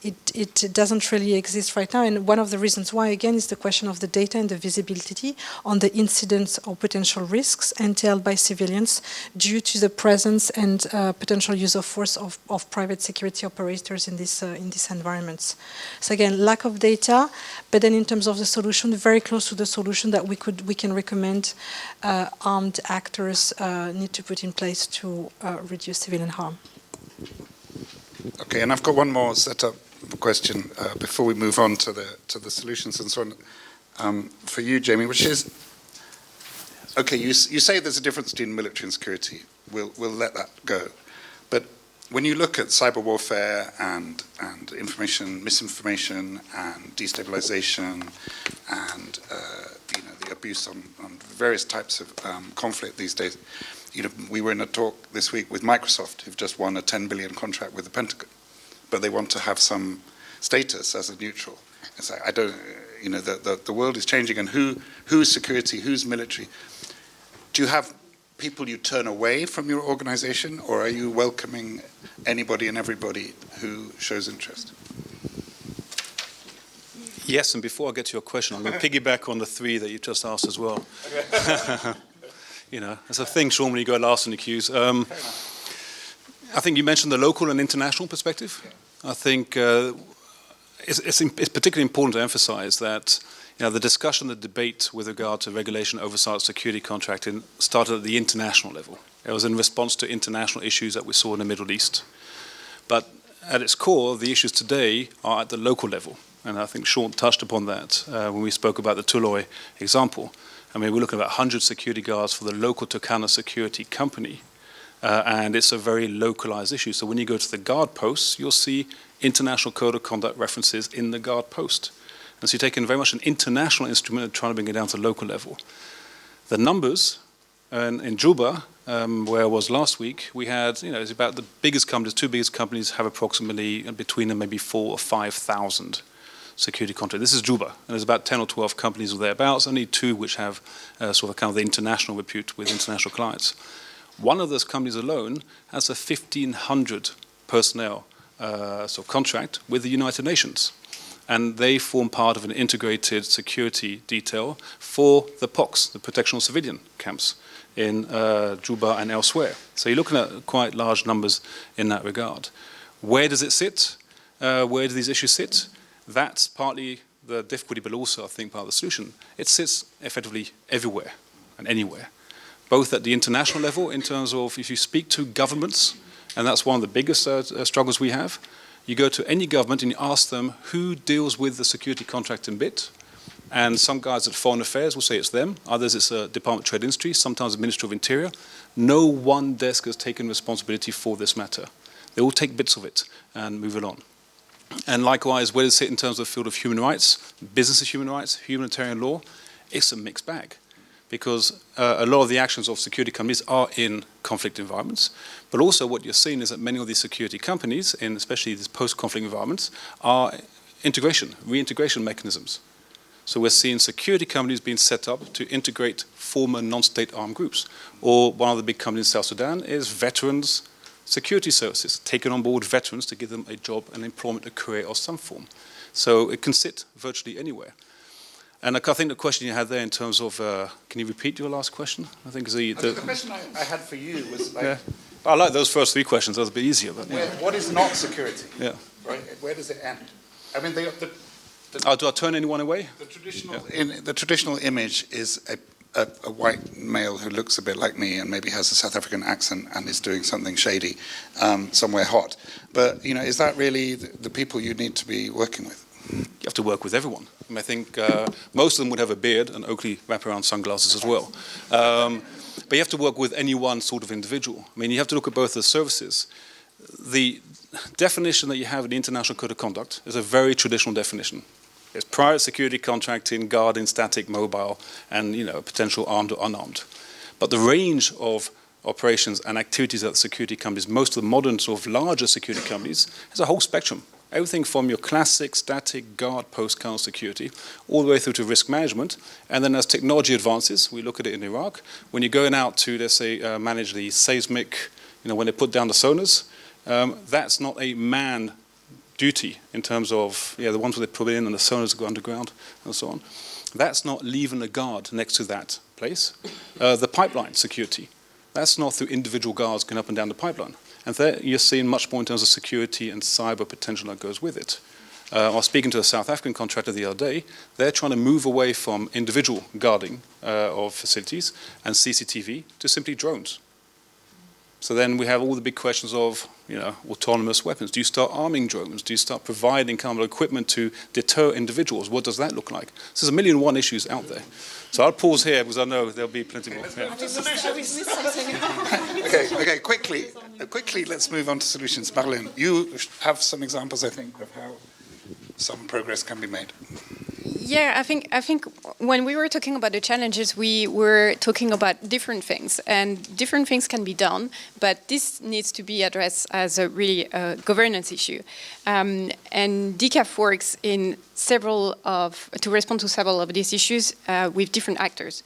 It doesn't really exist right now, and one of the reasons why, again, is the question of the data and the visibility on the incidents or potential risks entailed by civilians due to the presence and potential use of force of private security operators in these environments. So again, lack of data, but then in terms of the solution, very close to the solution that we can recommend armed actors need to put in place to reduce civilian harm. Okay, and I've got one more setup question before we move on to the solutions and so on. For you, Jamie, which is, okay, you say there's a difference between military and security. We'll let that go. But when you look at cyber warfare and misinformation and destabilization and the abuse on various types of conflict these days, we were in a talk this week with Microsoft, who've just won a 10 billion contract with the Pentagon, but they want to have some status as a neutral. It's like, I don't, the world is changing, and who's security, who's military? Do you have people you turn away from your organization, or are you welcoming anybody and everybody who shows interest? Yes, and before I get to your question, I'm going to piggyback on the three that you just asked as well. It's a thing, Sean, when you go last in the queues. I think you mentioned the local and international perspective. Yeah. I think it's particularly important to emphasize that the discussion, the debate with regard to regulation, oversight, security contracting started at the international level. It was in response to international issues that we saw in the Middle East. But at its core, the issues today are at the local level. And I think Sean touched upon that when we spoke about the Tullow example. I mean, we're looking at about 100 security guards for the local Turkana security company. And it's a very localized issue. So when you go to the guard posts, you'll see international code of conduct references in the guard post. And so you're taking very much an international instrument and trying to bring it down to local level. The numbers in Juba, where I was last week, we had, it's about the biggest companies, two biggest companies have approximately between them maybe 4,000 or 5,000 security contracts. This is Juba, and there's about 10 or 12 companies or thereabouts, only two which have sort of kind of the international repute with international clients. One of those companies alone has a 1,500 personnel sort of contract with the United Nations. And they form part of an integrated security detail for the POCs, the Protection of Civilian Camps, in Juba and elsewhere. So you're looking at quite large numbers in that regard. Where does it sit? Where do these issues sit? That's partly the difficulty, but also, I think, part of the solution. It sits effectively everywhere and anywhere, both at the international level in terms of if you speak to governments, and that's one of the biggest struggles we have. You go to any government and you ask them who deals with the security contracting bit, and some guys at Foreign Affairs will say it's them, others it's a Department of Trade and Industry, sometimes the Ministry of Interior. No one desk has taken responsibility for this matter. They all take bits of it and move it on. And likewise, where does it sit in terms of the field of human rights, business of human rights, humanitarian law? It's a mixed bag. Because a lot of the actions of security companies are in conflict environments. But also what you're seeing is that many of these security companies, in especially these post-conflict environments, are reintegration mechanisms. So we're seeing security companies being set up to integrate former non-state armed groups. Or one of the big companies in South Sudan is veterans security services, taking on board veterans to give them a job, an employment, a career of some form. So it can sit virtually anywhere. And I think the question you had there in terms of, can you repeat your last question? I think the question I had for you was like... Yeah. I like those first three questions, that was a bit easier. But, yeah. What is not security? Yeah. Right? Where does it end? I mean, do I turn anyone away? The traditional image is a white male who looks a bit like me and maybe has a South African accent and is doing something shady somewhere hot. But, is that really the people you need to be working with? You have to work with everyone. I think most of them would have a beard and Oakley wraparound sunglasses as well. But you have to work with any one sort of individual. I mean, you have to look at both the services. The definition that you have in the International Code of Conduct is a very traditional definition. It's private security contracting, guarding, static, mobile, and potential armed or unarmed. But the range of operations and activities at the security companies, most of the modern sort of larger security companies, is a whole spectrum. Everything from your classic static guard post counter security all the way through to risk management. And then as technology advances, we look at it in Iraq, when you're going out to, let's say, manage the seismic, when they put down the sonars, that's not a man duty in terms of, the ones where they put in and the sonars go underground and so on. That's not leaving a guard next to that place. The pipeline security, that's not through individual guards going up and down the pipeline. And there you're seeing much more in terms of security and cyber potential that goes with it. I was speaking to a South African contractor the other day. They're trying to move away from individual guarding of facilities and CCTV to simply drones. So then we have all the big questions of, autonomous weapons. Do you start arming drones? Do you start providing kind of equipment to deter individuals? What does that look like? So there's 1,000,001 issues out there. So I'll pause here because I know there'll be plenty more. Yeah. Okay, quickly, let's move on to solutions. Marlene, you have some examples, I think, of how some progress can be made. Yeah, I think when we were talking about the challenges, we were talking about different things, and different things can be done, but this needs to be addressed as a really governance issue. And DCAF works in to respond to several of these issues with different actors.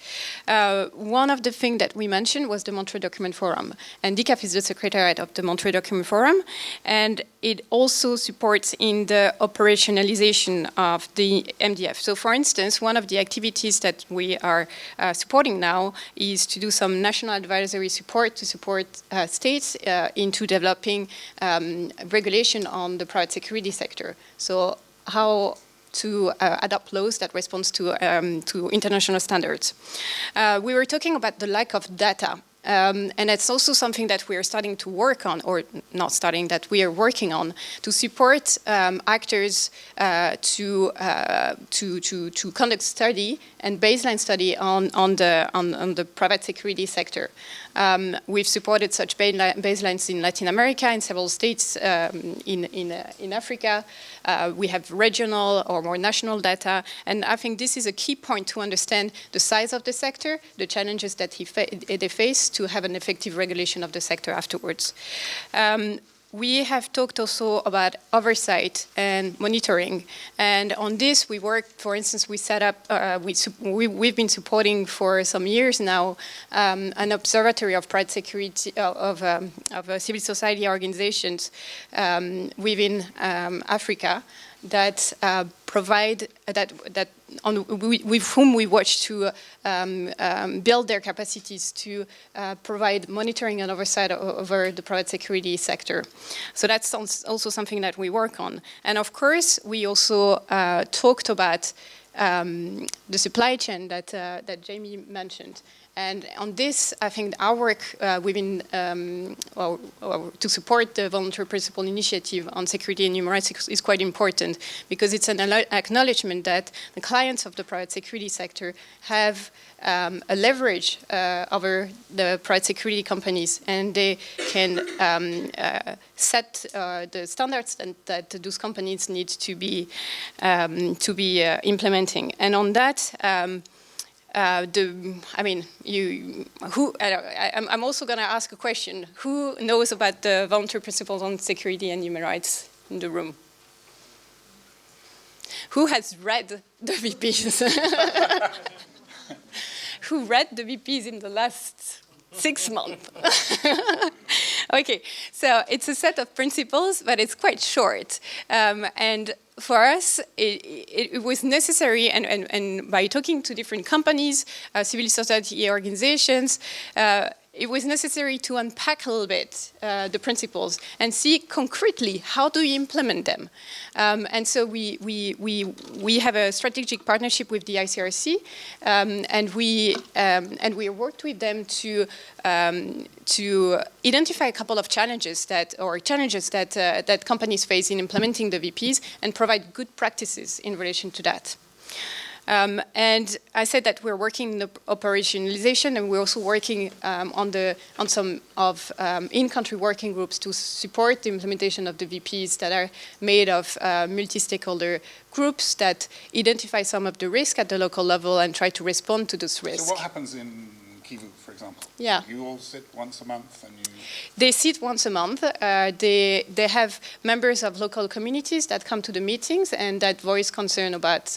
One of the things that we mentioned was the Monterey Document Forum, and DCAF is the secretariat of the Monterey Document Forum, and it also supports in the operationalization of the MDF. So for instance, one of the activities that we are supporting now is to do some national advisory support to support states into developing regulation on the private security sector. So how to adopt laws that respond to international standards. We were talking about the lack of data. And it's also something that we are starting to work on, or not starting, that we are working on, to support actors to conduct study and baseline study on the private security sector. We've supported such baselines in Latin America, in several states in Africa. We have regional or more national data, and I think this is a key point to understand the size of the sector, the challenges that they face to have an effective regulation of the sector afterwards. We have talked also about oversight and monitoring, and on this we worked. For instance, we set up, we've been supporting for some years now an observatory of private security of civil society organizations within Africa that provide with whom we watch to build their capacities to provide monitoring and oversight over the private security sector. So that's also something that we work on. And of course, we also talked about the supply chain that Jamie mentioned. And on this, I think our work to support the Voluntary Principle Initiative on Security and Human Rights is quite important, because it's an acknowledgement that the clients of the private security sector have a leverage over the private security companies, and they can set the standards that those companies need to be implementing. And on that, I'm also going to ask a question. Who knows about the Voluntary Principles on Security and Human Rights in the room? Who has read the VPs? Who read the VPs in the last 6 months? Okay, so it's a set of principles, but it's quite short. And for us, it was necessary, and by talking to different companies, civil society organizations, it was necessary to unpack a little bit the principles and see concretely how do you implement them. And so we have a strategic partnership with the ICRC, and we worked with them to identify a couple of challenges that companies face in implementing the VPs and provide good practices in relation to that. And I said that we're working in the operationalization, and we're also working on some of in-country working groups to support the implementation of the VPs that are made of multi-stakeholder groups that identify some of the risk at the local level and try to respond to those risks. So what happens in CIVIC, for example? Yeah. You all sit once a month and you... They sit once a month. They have members of local communities that come to the meetings and that voice concern about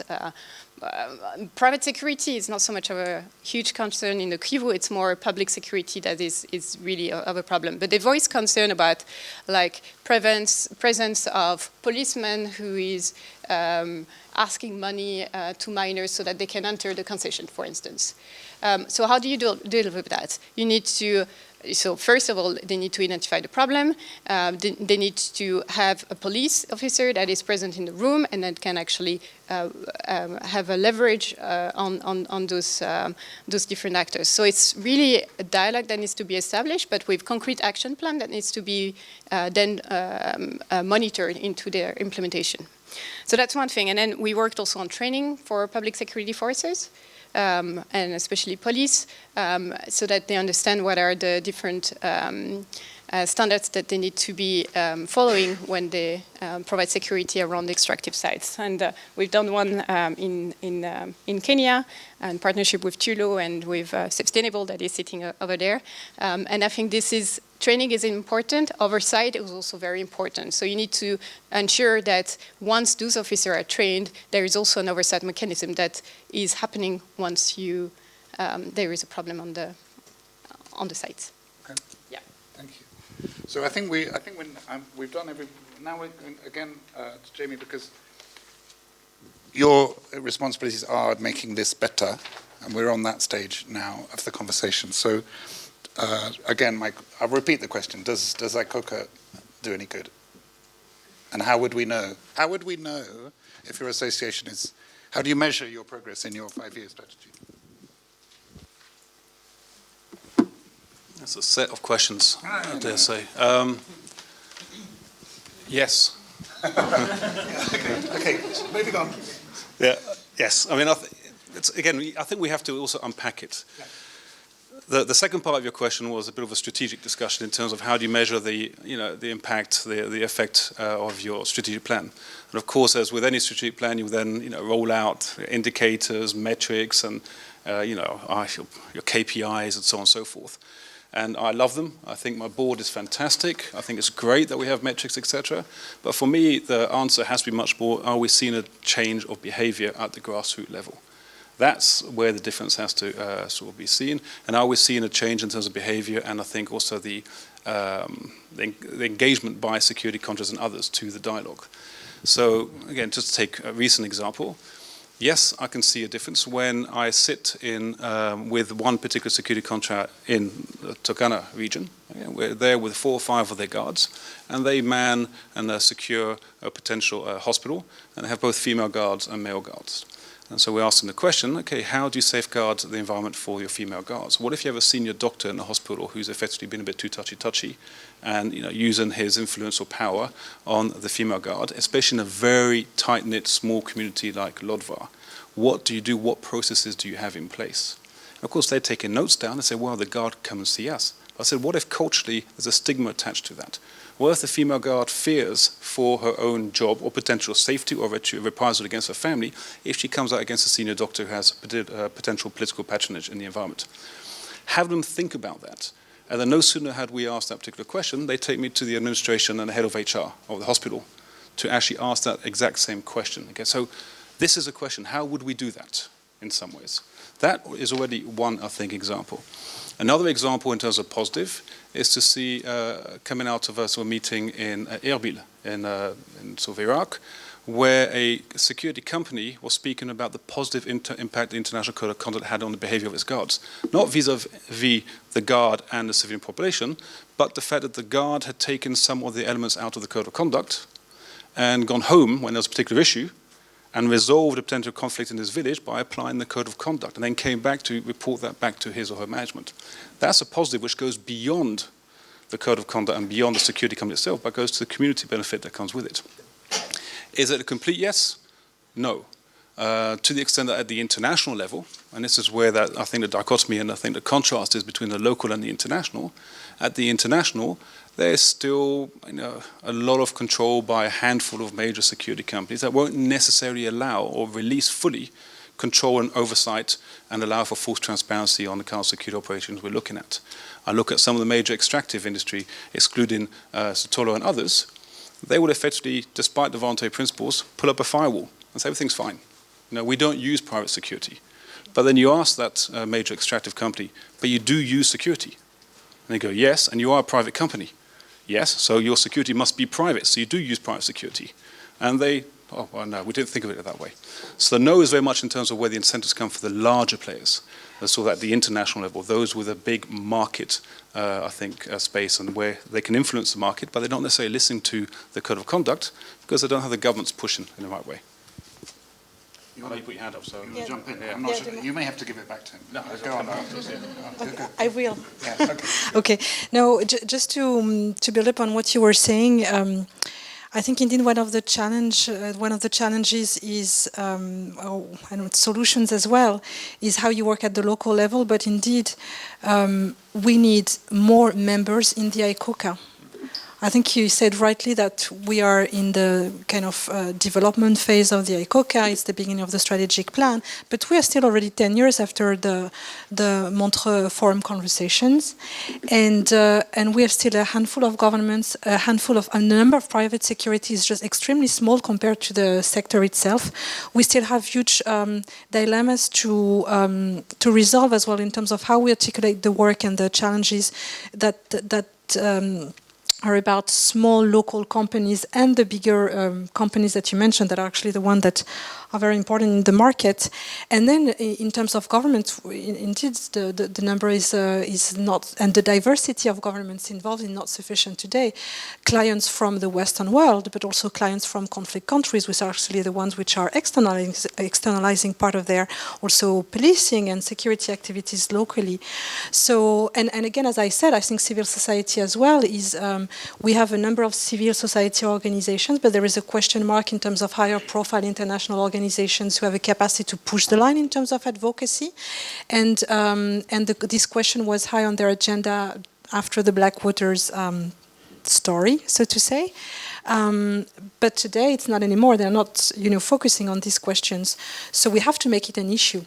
private security. Is not so much of a huge concern in the Kivu. It's more public security that is really of a problem. But they voice concern about like presence of policemen who is asking money to miners so that they can enter the concession, for instance. So how do you deal with that? You need to So first of all, they need to identify the problem. They need to have a police officer that is present in the room and that can actually have a leverage on those different actors. So it's really a dialogue that needs to be established, but with concrete action plan that needs to be then monitored into their implementation. So that's one thing. And then we worked also on training for public security forces. And especially police, so that they understand what are the different standards that they need to be following when they provide security around the extractive sites. And we've done one in Kenya in partnership with Tullow and with Sustainable that is sitting over there. And I think training is important. Oversight is also very important. So you need to ensure that once those officers are trained, there is also an oversight mechanism that is happening once there is a problem on the site. Okay. Yeah. Thank you. So I think we've done every. Now we're going again to Jamie, because your responsibilities are making this better, and we're on that stage now of the conversation. So. Again, Mike, I'll repeat the question. Does ICoCA do any good? And how would we know? How would we know if your association is... How do you measure your progress in your 5-year strategy? That's a set of questions, I dare say. Yes. Okay, moving on. Yeah. Yes. I mean, I think we have to also unpack it. Yeah. The second part of your question was a bit of a strategic discussion in terms of how do you measure the impact, the effect of your strategic plan. And of course, as with any strategic plan, you then roll out indicators, metrics, and your KPIs and so on and so forth. And I love them. I think my board is fantastic. I think it's great that we have metrics, etc. But for me, the answer has to be much more: are we seeing a change of behaviour at the grassroots level? That's where the difference has to sort of be seen. And are we seeing a change in terms of behavior, and I think also the engagement by security contractors and others to the dialogue. So again, just to take a recent example, yes, I can see a difference when I sit in with one particular security contract in the Turkana region. We're there with 4 or 5 of their guards, and they man and secure a potential hospital, and they have both female guards and male guards. And so we asked them the question, okay, how do you safeguard the environment for your female guards? What if you have a senior doctor in the hospital who's effectively been a bit too touchy-touchy and using his influence or power on the female guard, especially in a very tight-knit small community like Lodvar? What do you do? What processes do you have in place? And of course, they're taking notes down and say, well, the guard come and see us. But I said, what if culturally there's a stigma attached to that? What if the female guard fears for her own job or potential safety or reprisal against her family if she comes out against a senior doctor who has potential political patronage in the environment? Have them think about that. And then no sooner had we asked that particular question, they take me to the administration and the head of HR of the hospital to actually ask that exact same question. Okay, so this is a question, how would we do that in some ways? That is already one, I think, example. Another example in terms of positive is to see coming out of a meeting in Erbil in sort of Iraq, where a security company was speaking about the positive impact the International Code of Conduct had on the behavior of its guards. Not vis-a-vis the guard and the civilian population, but the fact that the guard had taken some of the elements out of the Code of Conduct and gone home when there was a particular issue and resolved a potential conflict in his village by applying the Code of Conduct, and then came back to report that back to his or her management. That's a positive which goes beyond the Code of Conduct and beyond the security company itself, but goes to the community benefit that comes with it. Is it a complete yes? No. To the extent that at the international level, and this is where that I think the dichotomy and I think the contrast is between the local and the international, at the international, there's still a lot of control by a handful of major security companies that won't necessarily allow or release fully control and oversight and allow for full transparency on the kind of security operations we're looking at. I look at some of the major extractive industry, excluding Tullow and others, they would effectively, despite the voluntary principles, pull up a firewall and say everything's fine. We don't use private security. But then you ask that major extractive company, but you do use security? And they go, yes, and you are a private company. Yes, so your security must be private, so you do use private security. And they Oh, well, no, we didn't think of it that way. So the no is very much in terms of where the incentives come for the larger players, so that the international level, those with a big market, I think, space, and where they can influence the market, but they're not necessarily listening to the code of conduct because they don't have the governments pushing in the right way. I know you put your hand up, so jump in. Yeah. I'm not sure. You may have to give it back to him. No, go on. I will. Yeah, okay. Okay. No, just to build up on what you were saying, I think indeed one of the challenges is, and solutions as well, is how you work at the local level. But indeed, we need more members in the ICoCA. I think you said rightly that we are in the kind of development phase of the ICoCA. It's the beginning of the strategic plan, but we are still already 10 years after the Montreux Forum conversations, and we have still a handful of governments, a number of private security is just extremely small compared to the sector itself. We still have huge dilemmas to resolve as well in terms of how we articulate the work and the challenges that are about small local companies and the bigger companies that you mentioned that are actually the ones that are very important in the market. And then in terms of government, indeed the number is not, and the diversity of governments involved is not sufficient today. Clients from the Western world, but also clients from conflict countries, which are actually the ones which are externalizing part of their also policing and security activities locally. So, and again, as I said, I think civil society as well is, we have a number of civil society organizations, but there is a question mark in terms of higher profile international organizations who have a capacity to push the line in terms of advocacy. And this question was high on their agenda after the Blackwaters story, so to say. But today it's not anymore. They're not, focusing on these questions. So we have to make it an issue.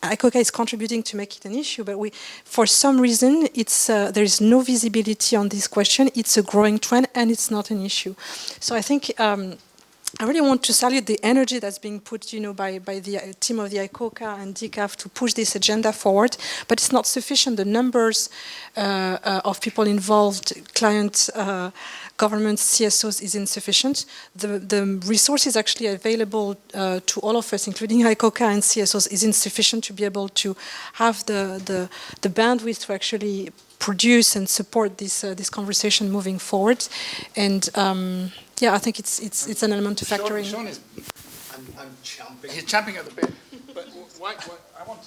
ICoCA is contributing to make it an issue, but for some reason, there is no visibility on this question. It's a growing trend, and it's not an issue. So I think I really want to salute the energy that's being put, by the team of the ICoCA and DCAF to push this agenda forward, but it's not sufficient. The numbers of people involved, clients, governments, CSOs is insufficient. The resources actually available to all of us, including ICoCA and CSOs, is insufficient to be able to have the bandwidth to actually produce and support this conversation moving forward. And I think it's an element to factor in. Sean is. I'm champing. He's champing at the bit. But why, I want,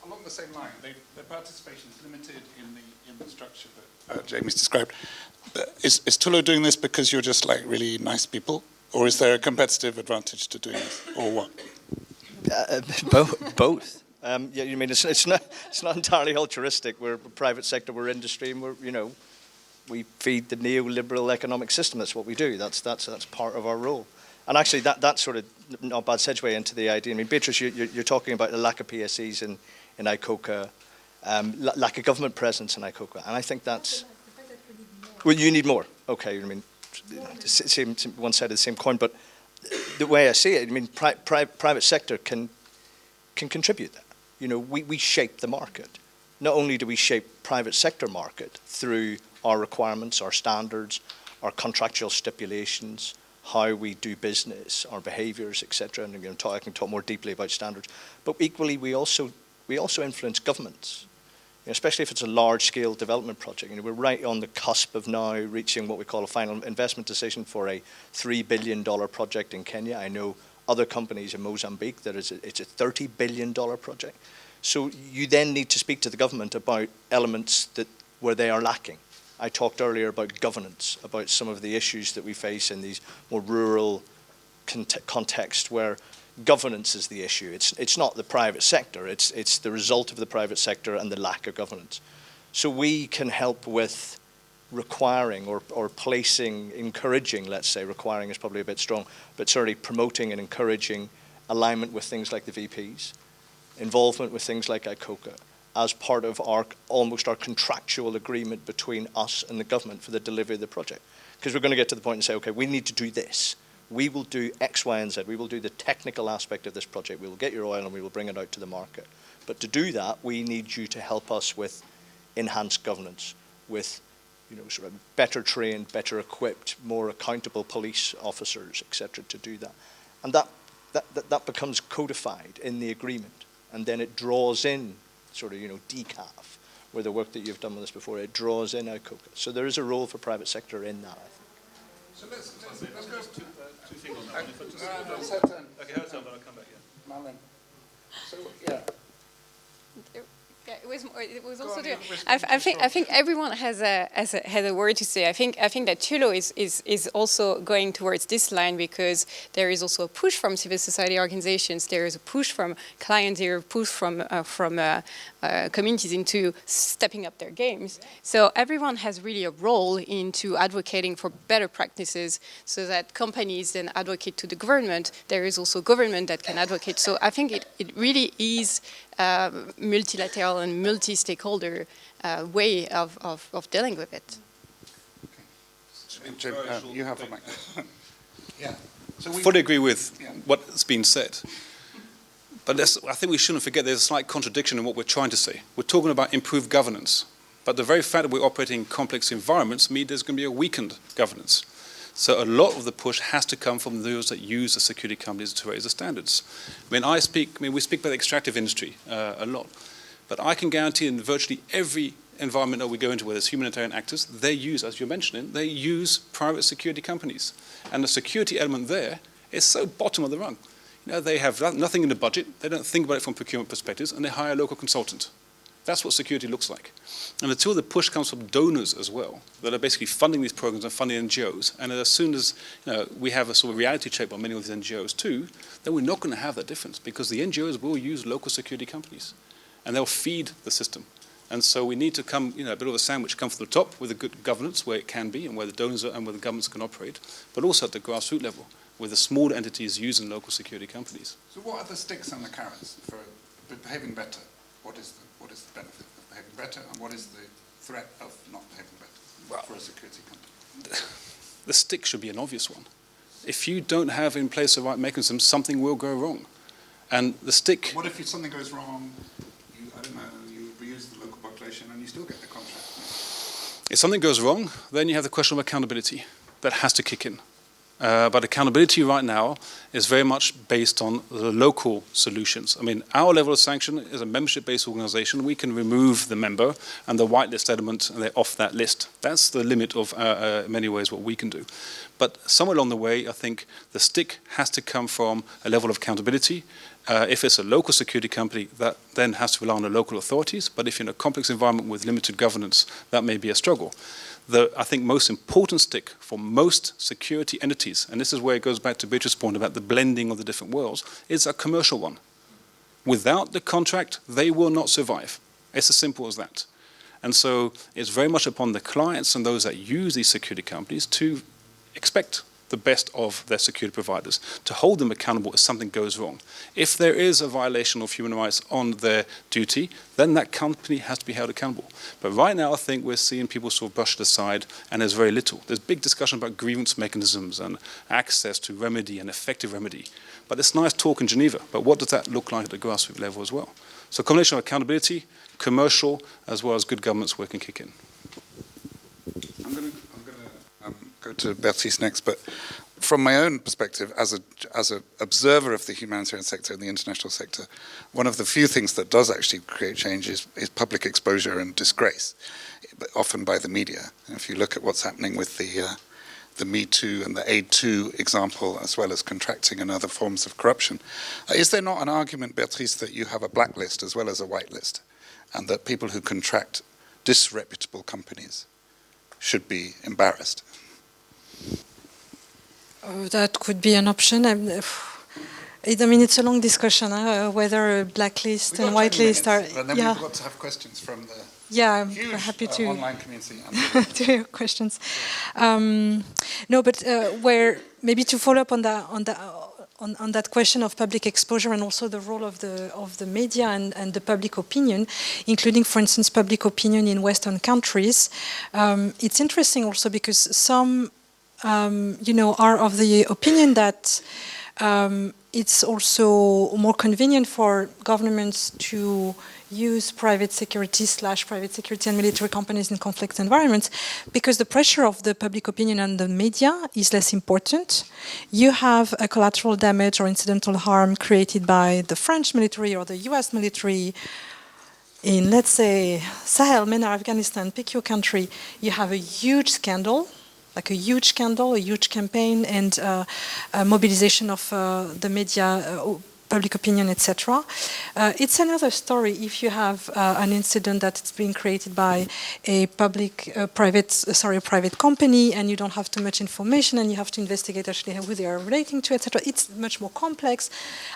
along the same line, their participation is limited in the structure that Jamie's described. Is Tullow doing this because you're just like really nice people, or is there a competitive advantage to doing this, or what? Both. You mean it's not entirely altruistic. We're private sector, we're industry, and we feed the neoliberal economic system. That's what we do. That's part of our role. And actually, that sort of not bad segue into the idea. I mean, Beatrice, you're talking about the lack of PSCs in ICoCA, lack of government presence in ICoCA, and I think that's. Well, you need more. Okay, I mean, same one side of the same coin. But the way I see it, I mean, private sector can contribute that. We shape the market. Not only do we shape private sector market through our requirements, our standards, our contractual stipulations, how we do business, our behaviours, etc. And I can talk more deeply about standards. But equally, we also influence governments. Especially if it's a large-scale development project. We're right on the cusp of now reaching what we call a final investment decision for a $3 billion project in Kenya. I know other companies in Mozambique that it's a $30 billion project. So you then need to speak to the government about elements where they are lacking. I talked earlier about governance, about some of the issues that we face in these more rural contexts where governance is the issue. It's not the private sector. It's the result of the private sector and the lack of governance. So we can help with requiring or placing, encouraging, let's say, requiring is probably a bit strong, but certainly promoting and encouraging alignment with things like the VPs, involvement with things like ICoCA, as part of almost our contractual agreement between us and the government for the delivery of the project. Because we're going to get to the point and say, okay, we need to do this. We will do X, Y, and Z. We will do the technical aspect of this project. We will get your oil and we will bring it out to the market. But to do that, we need you to help us with enhanced governance, with sort of better trained, better equipped, more accountable police officers, etc., to do that. And that becomes codified in the agreement, and then it draws in sort of, DCAF, where the work that you've done with us before, it draws in ICoCA. So there is a role for private sector in that, I think. So let's go two things on that. Okay, her turn, but I'll come back, yeah. Marlene. So, yeah. Yeah, it was also. On, I think everyone has a word to say. I think that Tullow is also going towards this line because there is also a push from civil society organizations. There is a push from clients. There is a push from communities into stepping up their games. So everyone has really a role into advocating for better practices, so that companies then advocate to the government. There is also government that can advocate. So I think it really is multilateral and multi-stakeholder way of dealing with it. Okay. You have a mic. Yeah. So we fully agree with what's been said. But I think we shouldn't forget there's a slight contradiction in what we're trying to say. We're talking about improved governance, but the very fact that we're operating in complex environments means there's going to be a weakened governance. So a lot of the push has to come from those that use the security companies to raise the standards. We speak about the extractive industry a lot, but I can guarantee in virtually every environment that we go into where there's humanitarian actors, they use, as you're mentioning, they use private security companies. And the security element there is so bottom of the rung. They have nothing in the budget, they don't think about it from procurement perspectives, and they hire a local consultant. That's what security looks like. And until the push comes from donors as well, that are basically funding these programs and funding NGOs, and as soon as we have a sort of reality check by many of these NGOs too, then we're not going to have that difference, because the NGOs will use local security companies, and they'll feed the system. And so we need to come, a bit of a sandwich, come from the top with the good governance where it can be, and where the donors are, and where the governments can operate, but also at the grassroots level, where the small entities using local security companies. So what are the sticks and the carrots for behaving better? What is the benefit of behaving better, and what is the threat of not behaving better for a security company? The stick should be an obvious one. If you don't have in place the right mechanisms, something will go wrong. And the stick... What if something goes wrong, you reuse the local population and you still get the contract? If something goes wrong, then you have the question of accountability. That has to kick in. But accountability right now is very much based on the local solutions. Our level of sanction is a membership-based organization. We can remove the member and the whitelist element, and they're off that list. That's the limit of, in many ways, what we can do. But somewhere along the way, I think the stick has to come from a level of accountability. If it's a local security company, that then has to rely on the local authorities. But if you're in a complex environment with limited governance, that may be a struggle. The, I think, most important stick for most security entities, and this is where it goes back to Beatrice's point about the blending of the different worlds, is a commercial one. Without the contract, they will not survive. It's as simple as that. And so it's very much upon the clients and those that use these security companies to expect the best of their security providers, to hold them accountable if something goes wrong. If there is a violation of human rights on their duty, then that company has to be held accountable. But right now, I think we're seeing people sort of brush it aside, and there's very little. There's big discussion about grievance mechanisms and access to remedy and effective remedy. But it's nice talk in Geneva, but what does that look like at the grassroots level as well? So a combination of accountability, commercial, as well as good governance where it can kick in. I'm going to go to Beatrice next, but from my own perspective, as an observer of the humanitarian sector and the international sector, one of the few things that does actually create change is public exposure and disgrace, often by the media. And if you look at what's happening with the Me Too and the Aid To example, as well as contracting and other forms of corruption, is there not an argument, Beatrice, that you have a blacklist as well as a whitelist, and that people who contract disreputable companies should be embarrassed? That could be an option. It's a long discussion whether blacklist and whitelist are. But then we've got to have questions from the I'm huge happy to online community. to your questions. No, but where maybe to follow up on that question of public exposure and also the role of the media and the public opinion, including, for instance, public opinion in Western countries. It's interesting also because some, are of the opinion that it's also more convenient for governments to, use private security and military companies in conflict environments, because the pressure of the public opinion and the media is less important. You have a collateral damage or incidental harm created by the French military or the US military in, let's say, Sahel, MENA, Afghanistan, pick your country. You have a huge scandal, a huge campaign, and mobilization of the media, public opinion, etc. It's another story if you have an incident that it's being created by a private company, and you don't have too much information, and you have to investigate actually who they are relating to, etc. It's much more complex.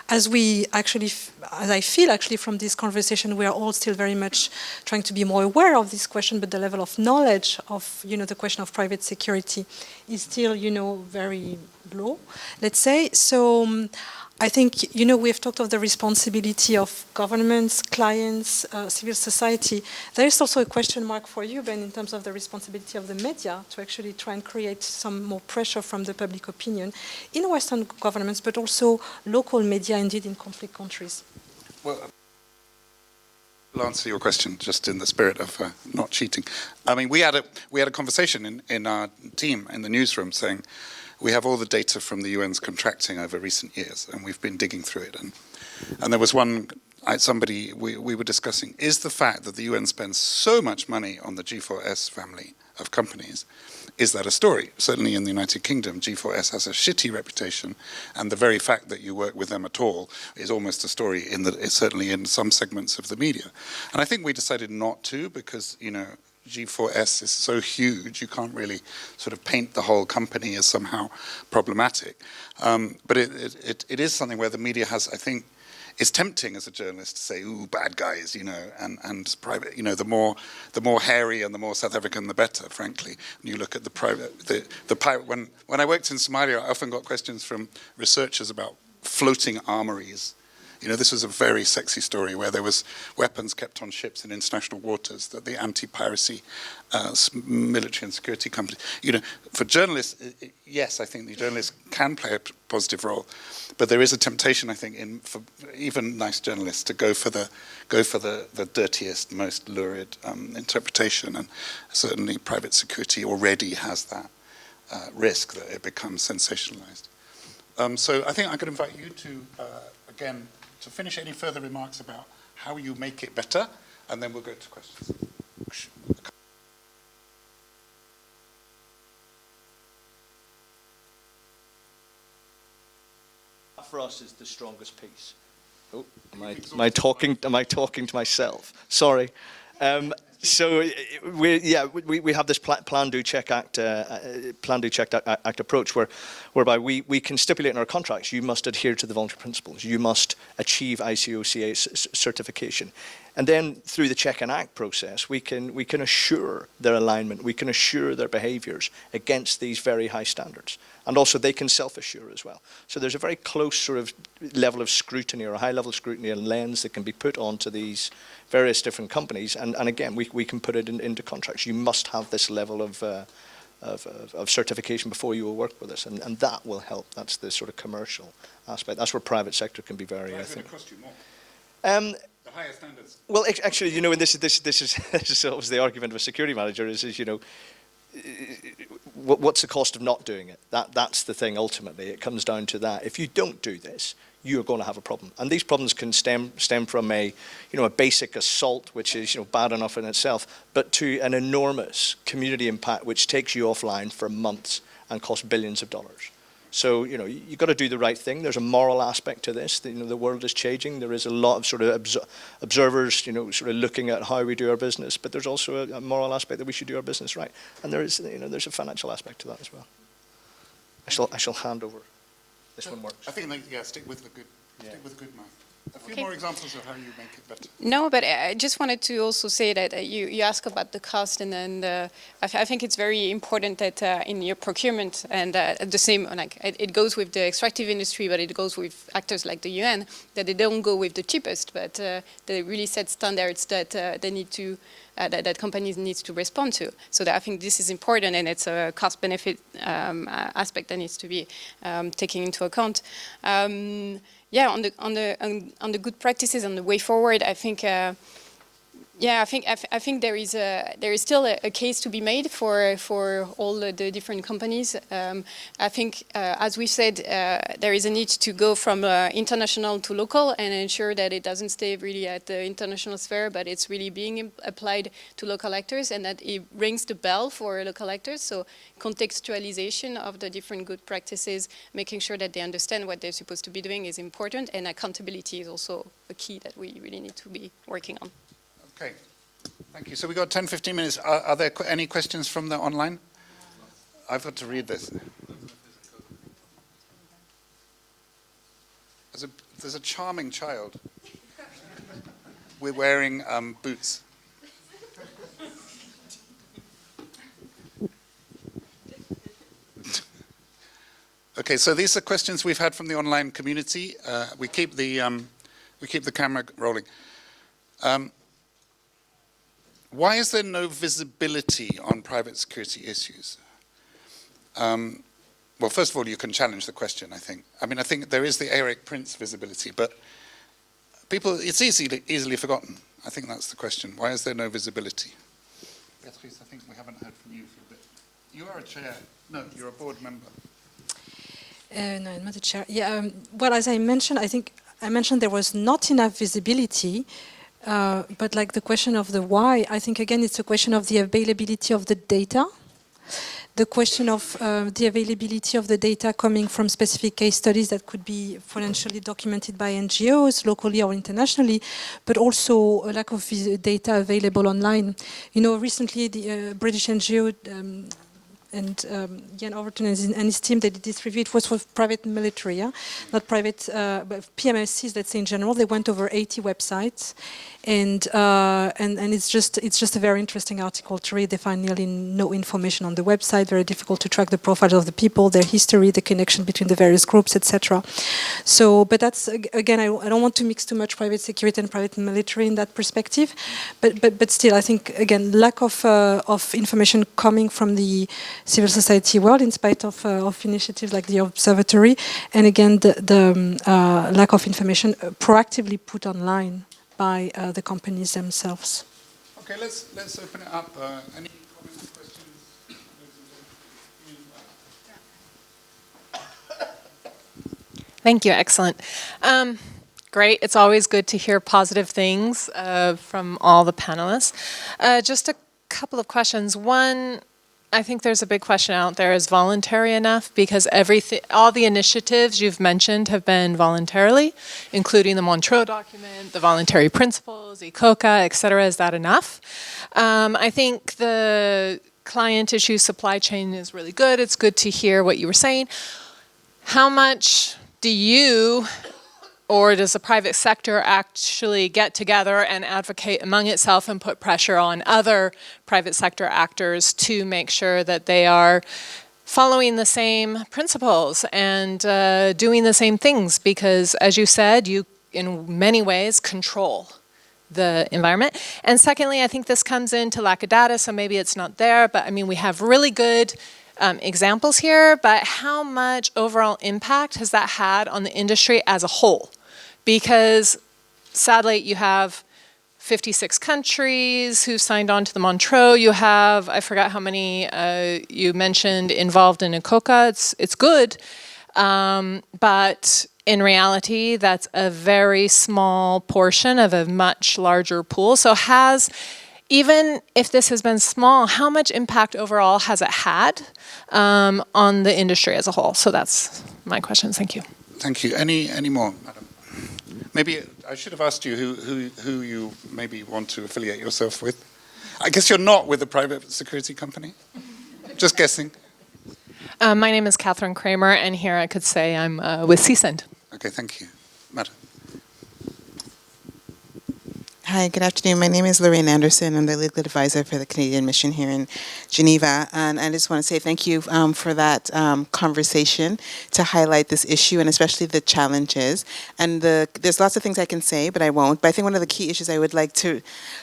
As I feel actually from this conversation, we are all still very much trying to be more aware of this question, but the level of knowledge of the question of private security is still very low, let's say. So. I think, we've talked of the responsibility of governments, clients, civil society. There is also a question mark for you, Ben, in terms of the responsibility of the media to actually try and create some more pressure from the public opinion in Western governments, but also local media, indeed, in conflict countries. Well, I'll answer your question just in the spirit of not cheating. I mean, we had a conversation in our team in the newsroom saying, we have all the data from the UN's contracting over recent years, and we've been digging through it. And there was somebody we were discussing, is the fact that the UN spends so much money on the G4S family of companies, is that a story? Certainly in the United Kingdom, G4S has a shitty reputation, and the very fact that you work with them at all is almost a story, certainly in some segments of the media. And I think we decided not to, because, G4S is so huge, you can't really sort of paint the whole company as somehow problematic. But it is something where the media has, I think, it's tempting as a journalist to say, ooh, bad guys, and private, the more hairy and the more South African, the better, frankly. When you look at the pirate, when I worked in Somalia, I often got questions from researchers about floating armories. This was a very sexy story where there was weapons kept on ships in international waters that the anti-piracy military and security companies. For journalists, yes, I think the journalists can play a positive role, but there is a temptation, I think, for even nice journalists to go for the dirtiest, most lurid interpretation, and certainly private security already has that risk that it becomes sensationalized. So I think I could invite you to again. To finish any further remarks about how you make it better, and then we'll go to questions. For us is the strongest piece. Oh, am I talking to myself? Sorry. So we have this Plan, Do, Check, Act approach whereby we can stipulate in our contracts, you must adhere to the voluntary principles, you must achieve ICoCA certification, and then through the Check and Act process, we can assure their alignment, we can assure their behaviours against these very high standards, and also they can self-assure as well. So there's a very close sort of level of scrutiny or a high level of scrutiny and lens that can be put onto these various different companies, and again, we can put it into contracts. You must have this level of certification before you will work with us, and that will help. That's the sort of commercial aspect. That's where private sector can be very, I think. Cost you more? The higher standards. Well, actually, and this is always the argument of a security manager is what's the cost of not doing it? That's the thing. Ultimately, it comes down to that. If you don't do this, you're going to have a problem, and these problems can stem from a basic assault, which is bad enough in itself, but to an enormous community impact, which takes you offline for months and costs billions of dollars. So you've got to do the right thing. There's a moral aspect to this. The world is changing. There is a lot of sort of observers, sort of looking at how we do our business, but there's also a moral aspect that we should do our business right, and there is there's a financial aspect to that as well. I shall hand over. This one works. I think, stick with the good. Stick with good math. A few more examples of how you make it better. No, but I just wanted to also say that you ask about the cost, and then I think it's very important that in your procurement, and the same, it goes with the extractive industry, but it goes with actors like the UN, that they don't go with the cheapest, but they really set standards that they need to. That companies need to respond to. So I think this is important, and it's a cost-benefit aspect that needs to be taken into account. On the good practices, on the way forward, I think Yeah, I think there is still a case to be made for all the different companies. I think, as we said, there is a need to go from international to local and ensure that it doesn't stay really at the international sphere, but it's really being applied to local actors, and that it rings the bell for local actors. So contextualization of the different good practices, making sure that they understand what they're supposed to be doing is important, and accountability is also a key that we really need to be working on. Okay, thank you. So we've got 10, 15 minutes. Are there any questions from the online? I've got to read this. There's a charming child. We're wearing boots. Okay, so these are questions we've had from the online community. We keep the camera rolling. Why is there no visibility on private security issues? Well, first of all, you can challenge the question, I think. I mean, I think there is the Eric Prince visibility, but it's easily forgotten. I think that's the question. Why is there no visibility? Beatrice, I think we haven't heard from you for a bit. You are a chair. No, you're a board member. No, I'm not a chair. Yeah, well, as I mentioned, I think I mentioned there was not enough visibility. But like the question of the why, I think again it's a question of the availability of the data, the question of the availability of the data coming from specific case studies that could be financially documented by NGOs, locally or internationally, but also a lack of data available online. You know, recently the British NGO and Jan Overton and his team, they did this review. It was for private military, yeah? Not private, but PMSCs, let's say in general. They went over 80 websites, and it's just a very interesting article to read. They find nearly no information on the website. Very difficult to track the profiles of the people, their history, the connection between the various groups, etc. So, but that's again, I don't want to mix too much private security and private military in that perspective. But still, I think again, lack of information coming from the civil society world, in spite of initiatives like the observatory, and again the lack of information proactively put online by the companies themselves. Okay, let's open it up. Any comments, questions? Thank you. Excellent. Great. It's always good to hear positive things from all the panelists. Just a couple of questions. One, I think there's a big question out there, is voluntary enough? Because all the initiatives you've mentioned have been voluntarily, including the Montreux document, the voluntary principles, ICoCA, et cetera. Is that enough? I think the client issue supply chain is really good. It's good to hear what you were saying. How much do you or does the private sector actually get together and advocate among itself and put pressure on other private sector actors to make sure that they are following the same principles and doing the same things? Because, as you said, you, in many ways, control the environment. And secondly, I think this comes into lack of data, so maybe it's not there, but I mean, we have really good examples here, but how much overall impact has that had on the industry as a whole? Because sadly, you have 56 countries who signed on to the Montreux. You have, I forgot how many you mentioned, involved in ICoCA. It's good, but in reality, that's a very small portion of a much larger pool. So even if this has been small, how much impact overall has it had on the industry as a whole? So that's my question. Thank you. Thank you. Any more, madam? Maybe I should have asked you who you maybe want to affiliate yourself with. I guess you're not with a private security company? Just guessing. My name is Catherine Kramer, and here I could say I'm with CSEND. Okay, thank you. Madam. Hi, good afternoon. My name is Lorraine Anderson. I'm the legal advisor for the Canadian mission here in Geneva. And I just want to say thank you for that conversation to highlight this issue and especially the challenges. And there's lots of things I can say, but I won't. But I think one of the key issues I would like to,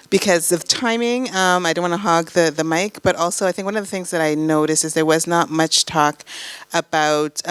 because of timing, I don't want to hog the mic, but also I think one of the things that I noticed is there was not much talk about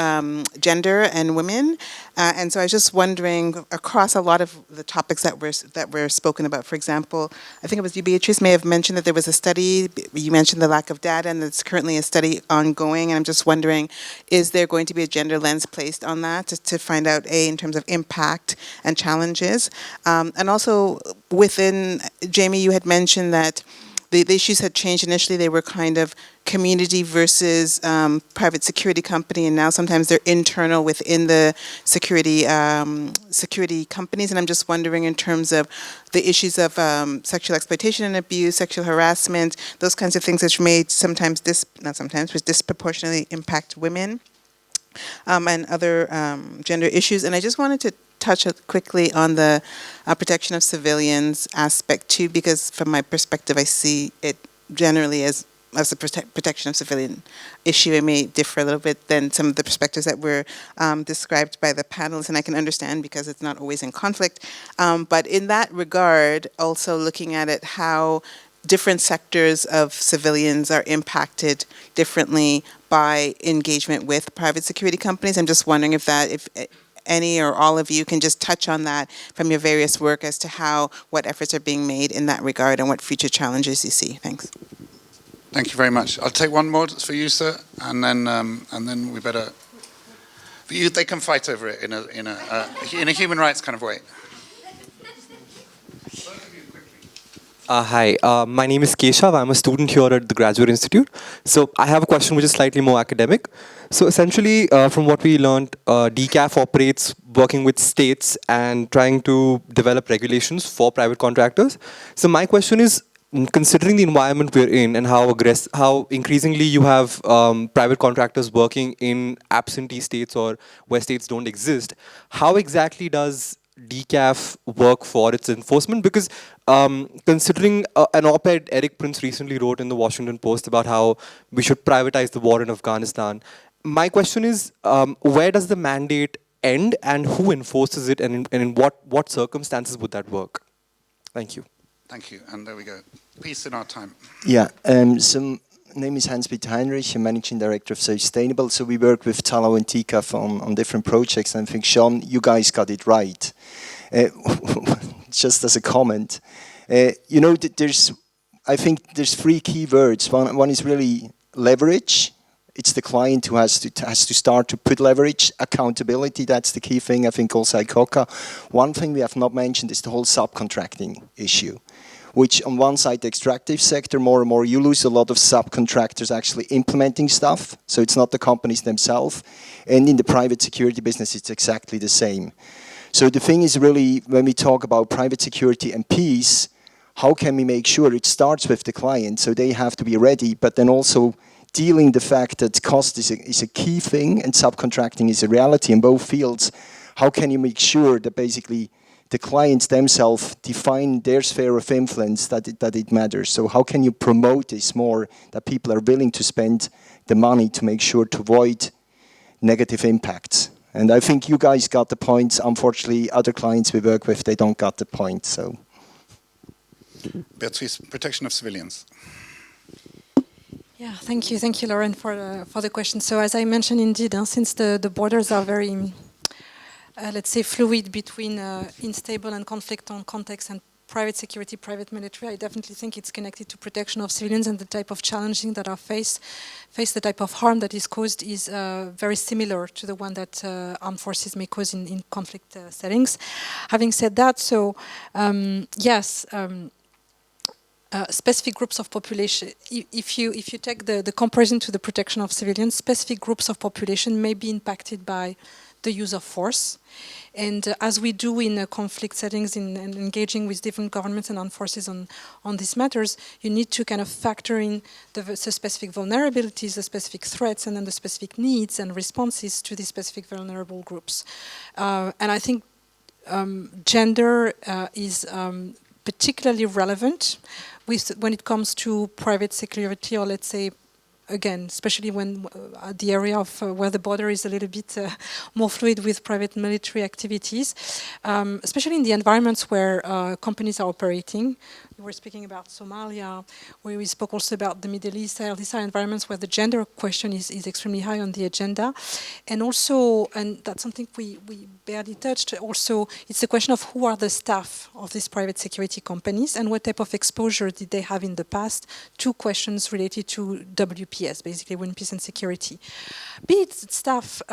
gender and women. And so I was just wondering, across a lot of the topics that were spoken about, for example, I think it was you, Beatrice, may have mentioned that there was a study, you mentioned the lack of data, and there's currently a study ongoing, and I'm just wondering, is there going to be a gender lens placed on that to find out, in terms of impact and challenges? And also, within, Jamie, you had mentioned that the issues had changed. Initially, they were kind of community versus private security company, and now sometimes they're internal within the security companies. And I'm just wondering, in terms of the issues of sexual exploitation and abuse, sexual harassment, those kinds of things which may sometimes, which disproportionately impact women and other gender issues. And I just wanted to touch quickly on the protection of civilians aspect too, because from my perspective, I see it generally as a protection of civilian issue. It may differ a little bit than some of the perspectives that were described by the panelists, and I can understand because it's not always in conflict. But in that regard, also looking at it, how different sectors of civilians are impacted differently by engagement with private security companies. I'm just wondering if any or all of you can just touch on that from your various work as to what efforts are being made in that regard and what future challenges you see. Thanks. Thank you very much. I'll take one more for you, sir, and then we better. They can fight over it in a human rights kind of way. Hi, my name is Keshav. I'm a student here at the Graduate Institute. So I have a question which is slightly more academic. So essentially, from what we learned, DCAF operates working with states and trying to develop regulations for private contractors. So my question is, considering the environment we're in and how increasingly you have private contractors working in absentee states or where states don't exist, how exactly does DCAF work for its enforcement? Because considering an op-ed Eric Prince recently wrote in the Washington Post about how we should privatize the war in Afghanistan, my question is, where does the mandate end and who enforces it, and in what circumstances would that work? Thank you. Thank you, and there we go. Peace in our time. Yeah, so my name is Hans-Peter Heinrich, I'm Managing Director of Sustainable. So we work with Tullow and DCAF on different projects, and I think, Sean, you guys got it right. Just as a comment, I think there's three key words. One is really leverage. It's the client who has to start to put leverage. Accountability, that's the key thing. I think also ICoCA. One thing we have not mentioned is the whole subcontracting issue, which on one side, the extractive sector, more and more, you lose a lot of subcontractors actually implementing stuff. So it's not the companies themselves. And in the private security business, it's exactly the same. So the thing is really, when we talk about private security and peace, how can we make sure it starts with the client? So they have to be ready, but then also dealing the fact that cost is a key thing and subcontracting is a reality in both fields. How can you make sure that basically the clients themselves define their sphere of influence, that it matters? So how can you promote this more, that people are willing to spend the money to make sure to avoid negative impacts? And I think you guys got the points. Unfortunately, other clients we work with, they don't got the point. So, Beatrice, protection of civilians. Yeah, thank you, Lauren, for the question. So as I mentioned, indeed, since the borders are very, let's say, fluid between unstable and conflict on context and private security, private military, I definitely think it's connected to protection of civilians, and the type of challenging that are faced, the type of harm that is caused is very similar to the one that armed forces may cause in conflict settings. Having said that, so yes, specific groups of population, if you take the comparison to the protection of civilians, specific groups of population may be impacted by the use of force. And as we do in conflict settings, in engaging with different governments and armed forces on these matters, you need to kind of factor in the specific vulnerabilities, the specific threats, and then the specific needs and responses to these specific vulnerable groups. And I think gender is particularly relevant when it comes to private security, or let's say, again, especially when the area of where the border is a little bit more fluid with private military activities, especially in the environments where companies are operating, you were speaking about Somalia, where we spoke also about the Middle East. These are environments where the gender question is extremely high on the agenda. And also, and that's something we barely touched, also it's the question of who are the staff of these private security companies and what type of exposure did they have in the past to questions related to WPS, basically Women, Peace and Security. Be it staff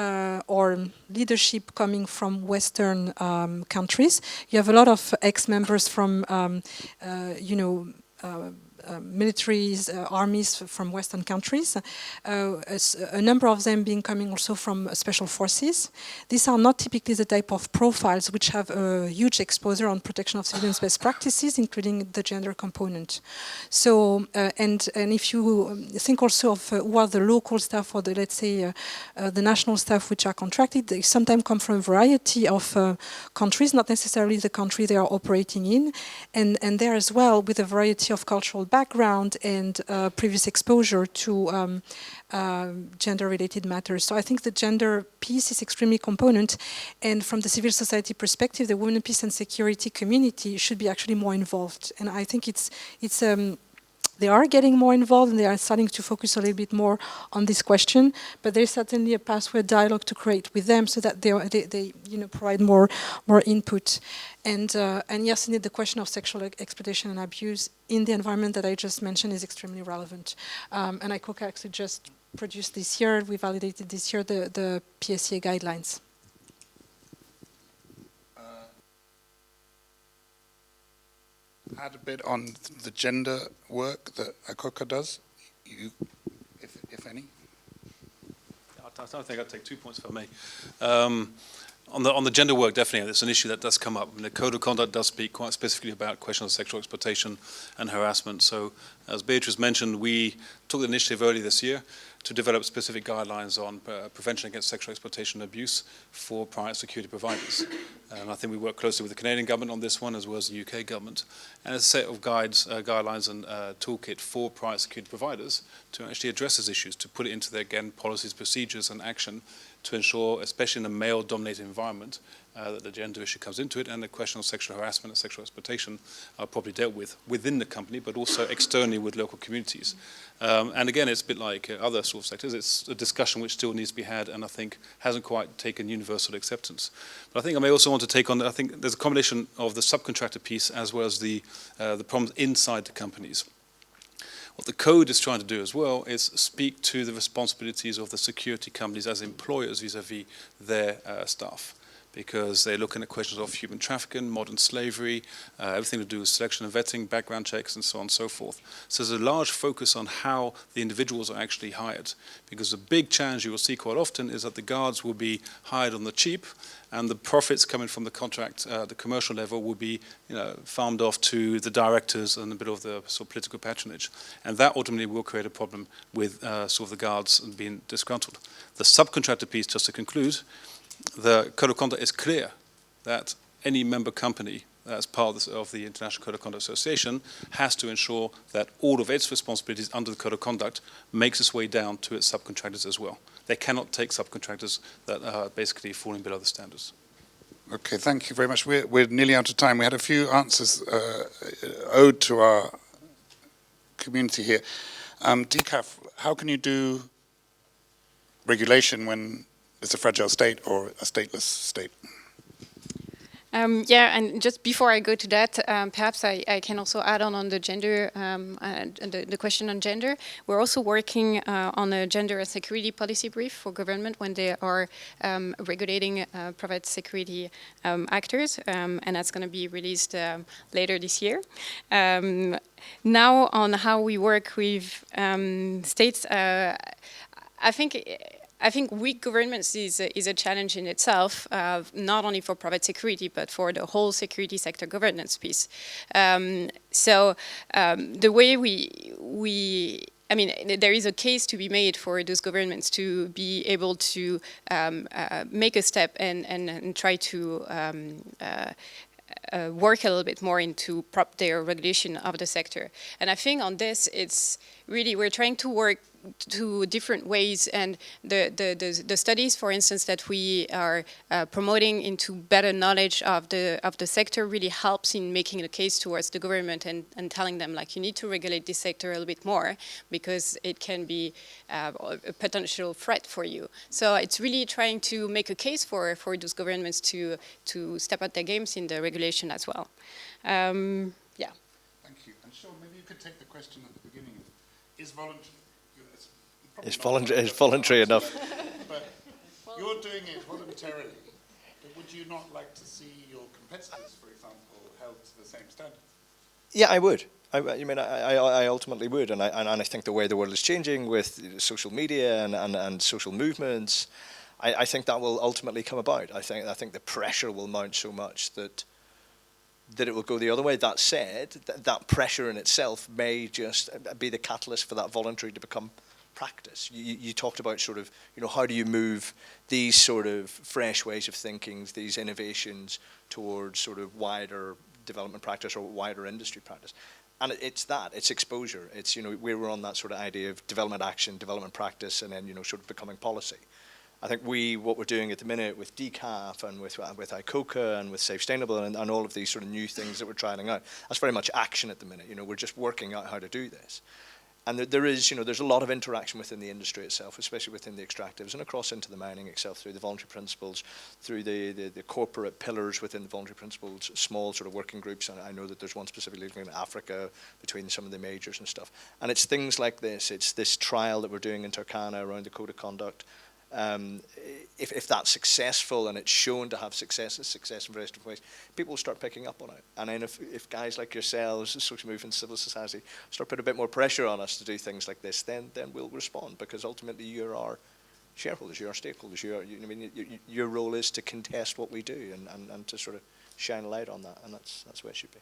or leadership coming from Western countries. You have a lot of ex-members from, militaries, armies from Western countries, a number of them being coming also from special forces. These are not typically the type of profiles which have a huge exposure on protection of civilians' best practices, including the gender component. So, and if you think also of who are the local staff or the, let's say, the national staff which are contracted, they sometimes come from a variety of countries, not necessarily the country they are operating in, and there as well with a variety of cultural background and previous exposure to gender-related matters. So I think the gender piece is extremely component, and from the civil society perspective, the Women, Peace and Security community should be actually more involved. And I think they are getting more involved and they are starting to focus a little bit more on this question, but there's certainly a pathway dialogue to create with them so that they provide more input. And yes, indeed, the question of sexual exploitation and abuse in the environment that I just mentioned is extremely relevant. And ICoCA actually just produced this year, we validated this year the PSCA guidelines. Add a bit on the gender work that ICoCA does, if any. I think I'd take 2 points if I may. On the gender work, definitely, it's an issue that does come up. And the Code of Conduct does speak quite specifically about questions of sexual exploitation and harassment. So, as Beatrice mentioned, we took the initiative early this year to develop specific guidelines on prevention against sexual exploitation and abuse for private security providers. And I think we work closely with the Canadian government on this one, as well as the UK government. And it's a set of guidelines and toolkit for private security providers to actually address these issues, to put it into their, again, policies, procedures and action to ensure, especially in a male-dominated environment, that the gender issue comes into it, and the question of sexual harassment and sexual exploitation are probably dealt with within the company, but also externally with local communities. And again, it's a bit like other sort of sectors. It's a discussion which still needs to be had, and I think hasn't quite taken universal acceptance. But I think I may also want to take on, I think there's a combination of the subcontractor piece as well as the problems inside the companies. What the code is trying to do as well is speak to the responsibilities of the security companies as employers vis-à-vis their staff, because they're looking at questions of human trafficking, modern slavery, everything to do with selection and vetting, background checks, and so on and so forth. So there's a large focus on how the individuals are actually hired, because the big challenge you will see quite often is that the guards will be hired on the cheap, and the profits coming from the contract, the commercial level, will be farmed off to the directors and a bit of the sort of political patronage. And that ultimately will create a problem with sort of the guards being disgruntled. The subcontractor piece, just to conclude, the Code of Conduct is clear that any member company that's part of the International Code of Conduct Association has to ensure that all of its responsibilities under the Code of Conduct makes its way down to its subcontractors as well. They cannot take subcontractors that are basically falling below the standards. Okay, thank you very much. We're nearly out of time. We had a few answers owed to our community here. DCAF, how can you do regulation when it's a fragile state or a stateless state? Yeah, and just before I go to that, perhaps I can also add on the gender, the question on gender. We're also working on a gender and security policy brief for government when they are regulating private security actors, and that's going to be released later this year. Now, on how we work with states, I think weak governments is a challenge in itself, not only for private security, but for the whole security sector governance piece. So the way I mean, there is a case to be made for those governments to be able to make a step and try to work a little bit more into prop their regulation of the sector. And I think on this, it's really, we're trying to work to different ways, and the studies, for instance, that we are promoting into better knowledge of the sector really helps in making a case towards the government and telling them, like, you need to regulate this sector a little bit more because it can be a potential threat for you. So it's really trying to make a case for those governments to step up their games in the regulation as well. Yeah. Thank you. And Sean, maybe you could take the question at the beginning. Is voluntary? It's voluntary enough. But you're doing it voluntarily. But would you not like to see your competitors, for example, held to the same standard? Yeah, I would. I ultimately would, and I think the way the world is changing with social media and social movements, I think that will ultimately come about. I think the pressure will mount so much that it will go the other way. That said, that pressure in itself may just be the catalyst for that voluntary to become practice. You talked about sort of, how do you move these sort of fresh ways of thinking, these innovations towards sort of wider development practice or wider industry practice. And it's exposure. It's, we were on that sort of idea of development action, development practice, and then, sort of becoming policy. I think what we're doing at the minute with DCAF and with ICoCA and with Safe Sustainable and all of these sort of new things that we're trying out, that's very much action at the minute. We're just working out how to do this. And there is, there's a lot of interaction within the industry itself, especially within the extractives and across into the mining itself through the voluntary principles, through the corporate pillars within the voluntary principles, small sort of working groups. And I know that there's one specifically looking at Africa between some of the majors and stuff. And it's things like this. It's this trial that we're doing in Turkana around the code of conduct. If that's successful and it's shown to have success in various different ways, people will start picking up on it. And then if guys like yourselves, social movement, civil society, start putting a bit more pressure on us to do things like this, then we'll respond, because ultimately you're our shareholders, you're our stakeholders. Your role is to contest what we do and to sort of shine a light on that, and that's where it should be.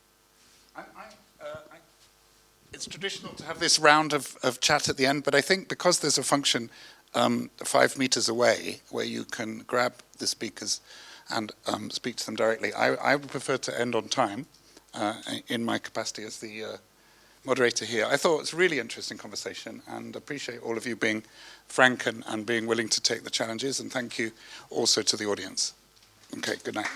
It's traditional to have this round of chat at the end, but I think because there's a function 5 meters away where you can grab the speakers and speak to them directly, I would prefer to end on time in my capacity as the moderator here. I thought it was a really interesting conversation and appreciate all of you being frank and being willing to take the challenges, and thank you also to the audience. Okay, good night.